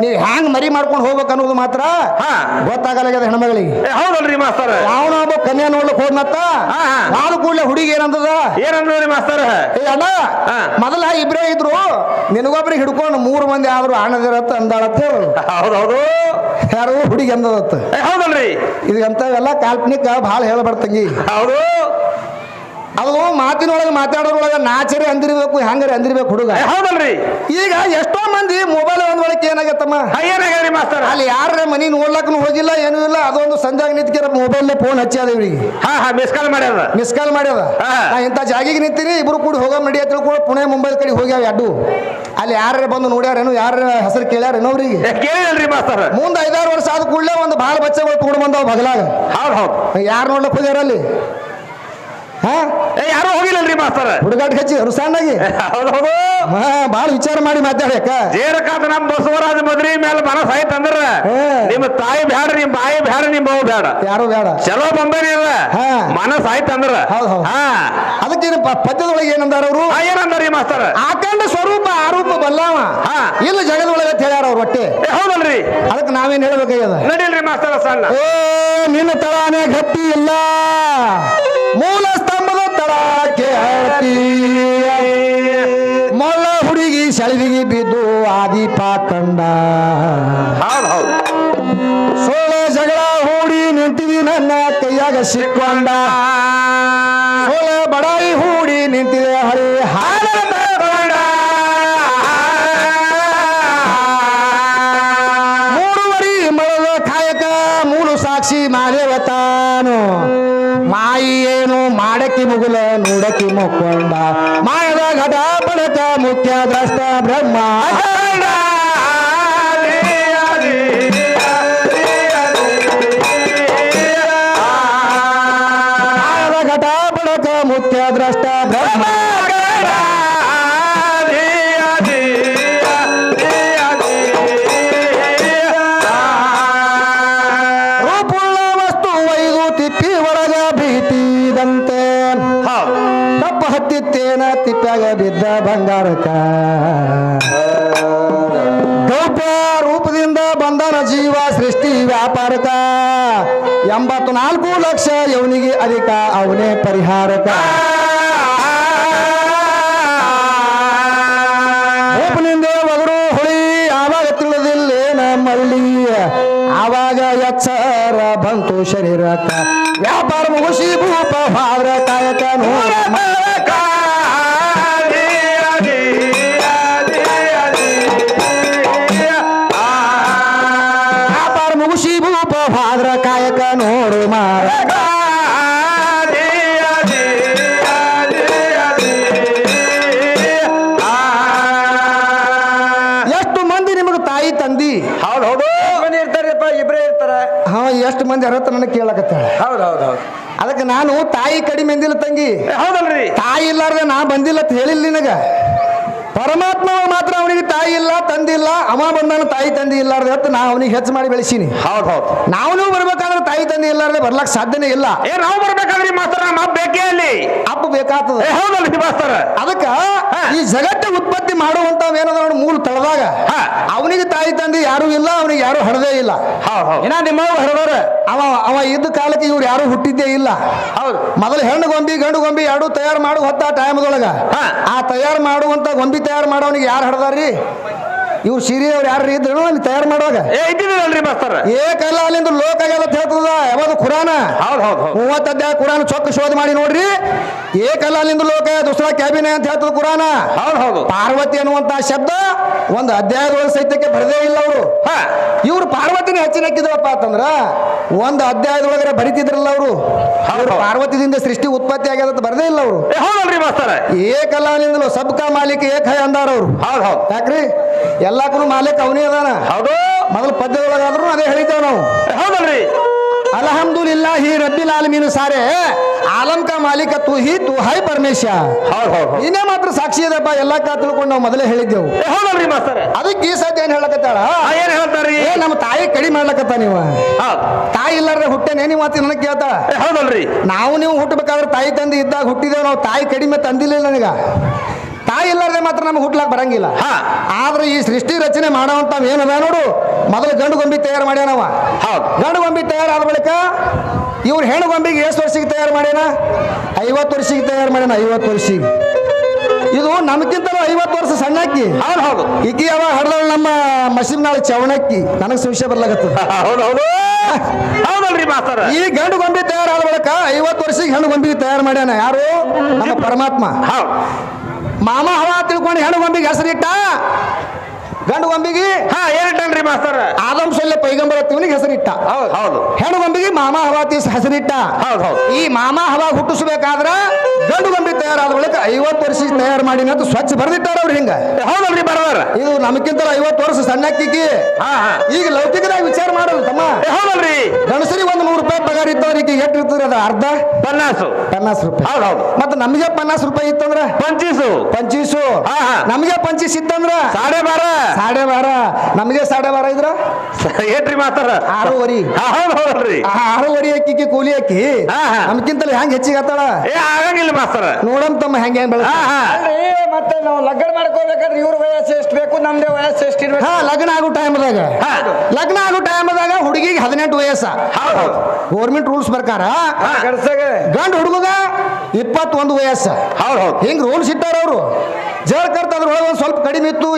ನೀವು ಹ್ಯಾಂಗ್ ಮರಿ ಮಾಡ್ಕೊಂಡು ಹೋಗ್ಬೇಕು ಅನ್ನೋದು ಮಾತ್ರ ಗೊತ್ತಾಗಲಾಗ್ಯದ ಹೆಣ್ಮಗಳಿಗೆ. ಹೌದಲ್ರಿ ಮಾಸ್ತರ? ಯಾವನ ಒಬ್ಬ ಕನ್ಯಾ ನೋಡ್ಲಿಕ್ಕೆ ಹೋದ್ನತ್ತ ನಾಲ್ಕು ಕೂಡಲೇ ಹುಡುಗಿ ಏನಂದದ? ಏನಂದ್ರಿ ಮಾಸ್ತರ? ಅಣ್ಣ ಮೊದಲ ಇಬ್ರೇ ಇದ್ರು, ನಿನಗೊಬ್ರಿಗೆ ಹಿಡ್ಕೊಂಡು 3 ಮಂದಿ ಆದ್ರು ಆಣದಿರತ್ತ ಅಂದಾಳತ್ತ. ಹೌದೌದು. ಯಾರು ಹುಡುಗಿ ಅಂದದತ್ತ. ಹೌದಲ್ರಿ? ಇದು ಎಂತವೆಲ್ಲ ಕಾಲ್ಪನಿಕ ಭಾಳ ಹೇಳಬಾರ್ದಂಗಿ. ಹೌದು. ಅದು ಮಾತಿನೊಳಗೆ ಮಾತಾಡೋದ್ರೊಳಗೆ ನಾಚರಿ ಅಂದಿರ್ಬೇಕು, ಹ್ಯಾಂಗರಿ ಅಂದಿರ್ಬೇಕು ಹುಡುಗ. ಹೌದಲ್ರಿ? ಈಗ ಎಷ್ಟೋ ಮಂದಿ ಮೊಬೈಲ್ ಒಂದ್ವಳಕ್ಕೆ ಏನಾಗತ್ತಮ್ಮ? ಏನಾಗ್ಯಾರಿ ಮಾಸ್ತರ? ಅಲ್ಲಿ ಯಾರ ಮನಿ ನೋಡ್ಲಕ್ಕೂ ಹೋಗಿಲ್ಲ, ಏನೂ ಇಲ್ಲ. ಅದೊಂದು ಸಂಜಾಗ ನಿಂತ್ಕಿರ ಮೊಬೈಲ್ ಫೋನ್ ಹಚ್ಚಾದ ಇವ್ರಿಗೆ. ಮಿಸ್ ಕಾಲ್ ಮಾಡ್ಯದ. ನಾ ಇಂಥ ಜಾಗಿಗೆ ನಿಂತೀನಿ, ಇಬ್ರು ಕೂಡಿ ಹೋಗೋ ನಡಿ ಅಂತ ತಿಳ್ಕೊಂಡು ಪುಣೆ ಮುಂಬೈ ಕಡೆ ಹೋಗ್ಯಾವ ಎರಡು. ಅಲ್ಲಿ ಯಾರ ಬಂದು ನೋಡ್ಯಾರೇನು, ಯಾರ ಹೆಸರು ಕೇಳ್ಯಾರೇನೋ ಅವ್ರಿಗೆ? ಕೇಳಿಲ್ರಿ ಮಾಸ್ತರ? ಮುಂದೆ 5-6 ವರ್ಷ ಆದ ಕೂಡಲೇ ಒಂದು ಭಾಳ ಬಚ್ಚಗಳು ತಗೊಂಡು ಬಂದವ ಬಗಲಾಗ. ಯಾರು ನೋಡ್ಲಕ್ ಹೋಗ್ಯಾರ ಅಲ್ಲಿ? ಯಾರು ಹೋಗಿಲ್ಲಲ್ರಿ ಮಾಸ್ತರ? ಹುಡುಗಾಟ ಹಚ್ಚಿ ಸಣ್ಣಾಗಿ. ಹೌದೌದು. ಬಾಳ ವಿಚಾರ ಮಾಡಿ ಮಾತಾಡ್ಯಾಕ. ಜೇರಕಾದ ನಮ್ಮ ಬಸವರಾಜ ಮದ್ರಿ ಮೇಲೆ ಮನಸ್ ಆಯ್ತು ಅಂದ್ರ ನಿಮ್ಮ ತಾಯಿ ಬ್ಯಾಡ, ನಿಮ್ ಬಾಯಿ ಬ್ಯಾಡ, ನಿಮ್ ಬಾವು ಬ್ಯಾಡ, ಯಾರು ಬೇಡ. ಚಲೋ ಬಂದನಿ ಅದ ಮನಸ್ ಆಯ್ತು ಅಂದ್ರ. ಅದಕ್ಕೆ ಪದ್ಯದೊಳಗೆ ಏನಂದಾರ ಅವರು? ಏನಂದಾರಿ ಮಾಸ್ತರ? ಅಖಂಡ ಸ್ವರೂಪ ಆರೂಪ ಬಲ್ಲವ ಇಲ್ಲ ಜಗದೊಳಗೆ ಅಂತ ಹೇಳ್ಯಾರ ಅವ್ರ ಹೊಟ್ಟೆ. ಹೌದಲ್ರಿ? ಅದಕ್ಕೆ ನಾವೇನ್ ಹೇಳ್ಬೇಕಾಗ್ಯದ? ನಡಿಲ್ರಿ ಮಾಸ್ತರ ಸಣ್ಣ. ನಿನ್ನ ತಳಾನೆ ಗಟ್ಟಿ ಇಲ್ಲ, ಮೂಲ ಸ್ತಂಭದ ತಳಕ್ಕೆ ಮೊಳ್ಳ ಹುಡುಗಿ ಸೆಳವಿಗೆ ಬಿದ್ದು ಆದೀಪ ಕಂಡ. ಸೋಳ ಜಗಳ ಹೂಡಿ ನಿಂತಿದಿ ನನ್ನ ಕೈಯಾಗ ಸಿಕ್ಕೊಂಡ. ಸೋಳ ಬಡಾಯಿ ಹೂಡಿ ನಿಂತಿದೆ ಹಳಿ ಹಾಡ ತಗೊಂಡ. 3 ವರಿ ಮಳದ ಕಾಯಕ ಮೂರು ಸಾಕ್ಷಿ ಮಾದೇವತಾನು ಮಾಯಿ ಏನು ಮಾಡಕಿ ಮುಗುಲ ನೋಡಕಿ ಮುಕ್ಕೊಂಡ ಮಾಯದ ಘಟ ಬಡಕ ಮುಖ್ಯ ದ್ರಷ್ಟ ಬ್ರಹ್ಮ ಮಾಯದ ಘಟ ಬಡಕ ಮುಖ್ಯ ದ್ರಷ್ಟ ಬ್ರಹ್ಮ ರೂಪುಳ್ಳ ವಸ್ತು ಒಯ್ದು ತಿಪ್ಪಿ ಒಳಗ ಭೀತಿದಂತೆ ತಪ್ಪ ಹತ್ತಿತ್ತೇನ ತಿಪ್ಪಾಗ ಬಿದ್ದ ಬಂಗಾರಕ ಗೌಪ್ಯ ರೂಪದಿಂದ ಬಂದನ ಜೀವ ಸೃಷ್ಟಿ ವ್ಯಾಪಾರಕ 84 ಲಕ್ಷ ಇವನಿಗೆ ಅಧಿಕ ಅವನೇ ಪರಿಹಾರಕ ರೂಪನಿಂದ ಒದರು ಹುಳಿ ಆವಾಗ ತಿಳಿದಿಲ್ಲೇನ ಮಳ್ಳಿ ಆವಾಗ ಎಚ್ಚರ ಬಂತು ಶರೀರಕ್ಕ ವ್ಯಾಪಾರ ಮುಗಿಸಿ ಭೂಪ ಭಾದ್ರ ಕಾಯಕ ನೋಡ ವ್ಯಾಪಾರ ಮುಗಿಸಿ ಭೂಪ ಭಾದ್ರ ಕಾಯಕ ನೋಡು ಮಾರ ಎಷ್ಟು ಮಂದಿ ನಿಮಗೆ ತಾಯಿ ತಂದಿ ಹೌದು ಹೌದು ಮಂದಿ ಇರ್ತಾರಪ್ಪ ಇಬ್ರೇ ಇರ್ತಾರ ಹಾ ಎಷ್ಟು ಮಂದಿ ಅರತ್ತ ನನಗೆ ಕೇಳಕತ್ತಾಳ ಹೌದು ಹೌದು ಹೌದು ಅದಕ್ಕೆ ನಾನು ತಾಯಿ ಕಡಿಮೆ ಎಂದಿಲ್ಲ ತಂಗಿ ಹೌದಲ್ರಿ ತಾಯಿ ಇಲ್ಲಾರ್ದೆ ನಾ ಬಂದಿಲ್ಲ ಅಂತ ಹೇಳಿಲ್ಲ ನಿನಗ ಪರಮಾತ್ಮ ಮಾತ್ರ ಅವನಿಗೆ ತಾಯಿ ಇಲ್ಲ ತಂದಿಲ್ಲ ಅವ ಬಂದಾನ ತಾಯಿ ತಂದಿ ಇಲ್ಲಾರ್ದೆ ಅಂತ ನಾ ಅವನಿಗೆ ಹೆಚ್ಚು ಮಾಡಿ ಬೆಳೆಸೀನಿ ಹೌದು ಹೌದು ನಾವು ಬರ್ಬೇಕಾದ್ರೆ ತಾಯಿ ತಂದೆ ಇಲ್ಲಾರ್ದೆ ಬರ್ಲಕ್ ಸಾಧ್ಯನೇ ಇಲ್ಲ ನಾವು ಬರ್ಬೇಕಾದ್ರಿ ಮಾಸ್ತರ ನಮ್ಮ ಬೇಕೇ ಅಲ್ಲಿ ಅಪ್ಪ ಬೇಕಾಗ್ತದ ಹೌದಲ್ರಿ ಮಾಸ್ತರ ಅದಕ್ಕ ಈ ಜಗತ್ತ ಉತ್ಪತ್ತಿ ಮಾಡುವಂತವ್ ಏನದ ನೋಡಿ ಮೂಲ ತಳದಾಗ ಅವನಿಗೆ ತಾಯಿ ತಂದೆ ಯಾರು ಇಲ್ಲ ಅವನಿಗೆ ಯಾರು ಹಡದೇ ಇಲ್ಲ ಹೌದು ಹೌದು ಇನ್ನ ನಿಮ್ಮವ್ರು ಹರದಾರ ಅವ ಇದ್ದ ಕಾಲಕ್ಕೆ ಇವ್ರು ಯಾರು ಹುಟ್ಟಿದ್ದೇ ಇಲ್ಲ ಹೌದು ಮೊದಲು ಹೆಣ್ಣು ಗೊಂಬಿ ಗಂಡು ಗೊಂಬಿ ಎರಡು ತಯಾರು ಮಾಡು ಹೊತ್ತ ಟೈಮ್ದೊಳಗ ಆ ತಯಾರು ಮಾಡುವಂತ ಗೊಂಬಿ ತಯಾರು ಮಾಡೋನಿಗೆ ಯಾರು ಹಡದಾರ್ರಿ ಇವ್ರು ಸಿರಿ ಅವ್ರು ಯಾರು ಇದ್ರು ಅಲ್ಲಿ ತಯಾರು ಮಾಡುವಾಗ ಇದ್ದಿರಲ್ರಿ ಮಾಸ್ತರ ಏಕಲ್ಲ ಅಲ್ಲಿಂದ ಲೋಕ ಆಗ್ಯದ ಅಂತ ಹೇಳ್ತದ ಯಾವುದು ಖುರಾನ ಹೌದು ಹೌದು ಹೌದು 30 ಅಧ್ಯಾಯ ಕುರಾನ್ ಚೊಕ್ಕ ಶೋಧ ಮಾಡಿ ನೋಡ್ರಿ ಏಕಲ್ಲ ಅಲ್ಲಿಂದ ಲೋಕ ದುಸರಾ ಕ್ಯಾಬಿನೆ ಅಂತ ಹೇಳ್ತದ ಕುರಾನ ಹೌದು ಹೌದು ಪಾರ್ವತಿ ಅನ್ನುವಂತ ಶಬ್ದ ಒಂದು ಅಧ್ಯಾಯದೊಳಗೆ ಸಹಿತಕ್ಕೆ ಬರದೇ ಇಲ್ಲ ಅವರು ಇವ್ರು ಪಾರ್ವತಿನ ಹೆಚ್ಚಿನ ಹಾಕಿದ್ರಪ್ಪ ಅಂತಂದ್ರ ಒಂದು ಅಧ್ಯಾಯದೊಳಗರೆ ಬರಿತಿದ್ರಲ್ಲ ಅವರು ಪಾರ್ವತಿದಿಂದ ಸೃಷ್ಟಿ ಉತ್ಪತ್ತಿ ಆಗ್ಯದ ಅಂತ ಬರದೇ ಇಲ್ಲ ಅವರು ಹೌದಲ್ರಿ ಮಾಸ್ತರ ಏಕಲ್ಲ ಅಲ್ಲಿಂದಲೂ ಸಬ್ಕಾ ಮಾಲಿಕ್ ಏಕ ಹೈ ಅಂದಾರ ಅವರು ಹೌದು ಹೌದು ಯಾಕ್ರಿ ಎಲ್ಲಾಕು ಮಾಲಿಕ್ ಅವನೇ ಅದಾನ ಹೌದು ಮೊದಲು ಪದ್ಯದೊಳಗಾದ್ರು ಅದೇ ಹೇಳಿದ್ದೇವೆ ನಾವು ಹೌದಲ್ರಿ ಅಲ್ಹಮ್ದುಲಿಲ್ಲಾಹಿ ರಬ್ಬಿಲ್ ಆಲಮೀನ್ ಸಾರೆ ಆಲಂ ಕಾ ಮಾಲೀಕ ತೂ ಹೈ ಪರಮೇಶ ಹೌದು ಹೌದು ನೀನೇ ಮಾತ್ರ ಸಾಕ್ಷಿ ಅದಪ್ಪ ಎಲ್ಲಾ ತಿಳ್ಕೊಂಡು ನಾವು ಮೊದಲೇ ಹೇಳಿದ್ದೆವು ಹೌದಲ್ರಿ ಮಾಸ್ತರ ಅದಕ್ಕೆ ಈ ಸದ್ಯ ಏನ್ ಹೇಳಕತ್ತಾಳ ಏನ್ ಹೇಳ್ತಾರ್ರಿ ನಮ್ಮ ತಾಯಿ ಕಡಿಮೆ ಮಾಡ್ಲಕತ್ತ ನೀವು ಹೌದು ತಾಯಿ ಇಲ್ಲಾರ್ರೆ ಹುಟ್ಟೇನೆ ನೀವು ಮಾತು ನನಗೆ ಕೇಳ್ತಾಳ ಹೌದಲ್ರಿ ನಾವು ನೀವು ಹುಟ್ಟಬೇಕಾದ್ರೆ ತಾಯಿ ತಂದೆ ಇದ್ದಾಗ ಹುಟ್ಟಿದೇವು ನಾವು ತಾಯಿ ಕಡಿಮೆ ತಂದಿಲ್ಲ ನನಗ ತಾಯಿ ಇಲ್ಲಾರ್ದೆ ಮಾತ್ರ ನಮ್ಗೆ ಹುಟ್ಲಾಕ್ ಬರಂಗಿಲ್ಲ ಆದ್ರೆ ಈ ಸೃಷ್ಟಿ ರಚನೆ ಮಾಡೋವಂತ ಏನದ ನೋಡು ಮೊದಲು ಗಂಡು ಗೊಂಬಿ ತಯಾರು ಮಾಡ್ಯಾನವ ಹೌದು ಗಂಡು ಗೊಂಬಿ ತಯಾರಾದ ಬಳಿಕ ಇವ್ರು ಹೆಣ್ಣು ಗೊಂಬಿಗೆ ಎಷ್ಟು ವರ್ಷಕ್ಕೆ ತಯಾರು ಮಾಡ್ಯಾನ 50 ವರ್ಷಕ್ಕೆ ತಯಾರು ಮಾಡ್ಯಾನ 50 ವರ್ಷಕ್ಕೆ ಇದು ನಮ್ಗಿಂತಲೂ 50 ವರ್ಷ ಸಣ್ಣಕ್ಕಿ ಹೌದು ಹೌದು ಈಕಿ ಅವ ಹಡ್ದವಳು ನಮ್ಮ ಮಸೀಬ್ನಾಳ ಚವಣಕ್ಕಿ ನನಗೆ ಸಂಶಯ ಬರ್ಲಾಗತ್ತದ ಹೌದು ಹೌದು ಹೌದಲ್ರಿ ಮಾಸ್ತರ ಈ ಗಂಡು ಗೊಂಬಿ ತಯಾರಾದ ಬಳಿಕ 50 ವರ್ಷಕ್ಕೆ ಹೆಣ್ಣು ಗೊಂಬಿಗೆ ತಯಾರು ಮಾಡ್ಯಾನ ಯಾರು ನಮ್ಮ ಪರಮಾತ್ಮ ಹೌದು ಮಾಮ ಹವಾ ತಿಳ್ಕೊಂಡು ಹೆಣ್ಣು ಗೊಂಬಿಗೆ ಹೆಸರಿಟ್ಟ ಗಂಡು ಗೊಂಬಿಗೆ ಏನಿಟ್ಟನ್ರಿ ಮಾಸ್ತರ ಆದಂ ಸೊಲ್ಲೆ ಪೈಗಂಬರ ಇವನಿಗೆ ಹೆಸರಿಟ್ಟ ಹೌದು ಹೌದು ಹೆಣ್ಣು ಗೊಂಬಿಗೆ ಮಾಮ ಹವಾ ತೀಸ್ ಹೆಸರಿಟ್ಟ ಹೌದು ಹೌದು ಈ ಮಾಮ ಹವಾ ಹುಟ್ಟಿಸ್ಬೇಕಾದ್ರ ಗಂಡು ಗೊಂಬಿ ತಯಾರಾದ ಬಳಿಕ 50 ವರ್ಷಕ್ಕೆ ತಯಾರು ಮಾಡಿ ಅಂತ ಸ್ವಚ್ಛ ಬರ್ದಿಟ್ಟಾರ ಅವ್ರು ಹಿಂಗ ಹೌದಲ್ರಿ ಬರವಾರ ಇದು ನಮಗಿಂತ 50 ವರ್ಷ ಸಣ್ಣಕ್ಕಿಕ್ಕಿ ಈಗ ಲೌಕಿಕದಾಗ ವಿಚಾರ ಮಾಡಲ್ಲ ತಮ್ಮ ಹೌದಲ್ರಿ ಗಣಸರಿಗೆ ಒಂದು 100 ರೂಪಾಯಿ ಪಗಾರ ಇತ್ತವ್ರಿಗೆ ಎಷ್ಟು ಇರ್ತದೆ ಅದು ಅರ್ಧ 50 ರೂಪಾಯಿ ಹೌದು ಹೌದು ಮತ್ತೆ ನಮಗೆ 50 ರೂಪಾಯಿ ಇತ್ತಂದ್ರ ಪಂಚೀಸು ನಮಗೆ ಪಂಚೀಸ್ ಇತ್ತಂದ್ರ 12.5 ನಮಗೆ 12.5 ಇದ್ರ ಏನ್ರಿ ಮಾಸ್ತರ 6.5 ಹೌದು ಹೌದಲ್ರಿ 6.5 ಅಕ್ಕಿಗೆ ಕೂಲಿ ಅಕ್ಕಿ ನಮ್ಗಿಂತಲೇ ಹೆಂಗ್ ಹೆಚ್ಚಿಗೆ ಆತಾಳ ಆಗಂಗಿಲ್ಲ ಮಾಸ್ತರ ನೋಡಮ್ ತಮ್ಮ ಹೆಂಗೆ ಬೆಳೆ ಮತ್ತೆ ನಾವು ಲಗ್ನ ಮಾಡ್ಕೋಬೇಕಾದ್ರೆ ಇವ್ರ ವಯಸ್ಸು ಎಷ್ಟು ಬೇಕು ನಮ್ದೇ ವಯಸ್ಸು ಎಷ್ಟು ಇರ್ಬೇಕು ಲಗ್ನ ಆಗೋ ಟೈಮ್ದಾಗ ಹುಡುಗಿಗೆ 18 ವಯಸ್ಸ ಗೌರ್ಮೆಂಟ್ ರೂಲ್ಸ್ ಪ್ರಕಾರ ಗಂಡು ಹುಡುಗ 21 ವಯಸ್ಸ ಹೌದು ಹೌದು ಹಿಂಗ್ ರೂಲ್ಸ್ ಇಟ್ಟಾರ ಅವರು ಜರ್ ಕರ್ತ ಅದ್ರೊಳಗೆ ಸ್ವಲ್ಪ ಕಡಿಮೆ ಇತ್ತು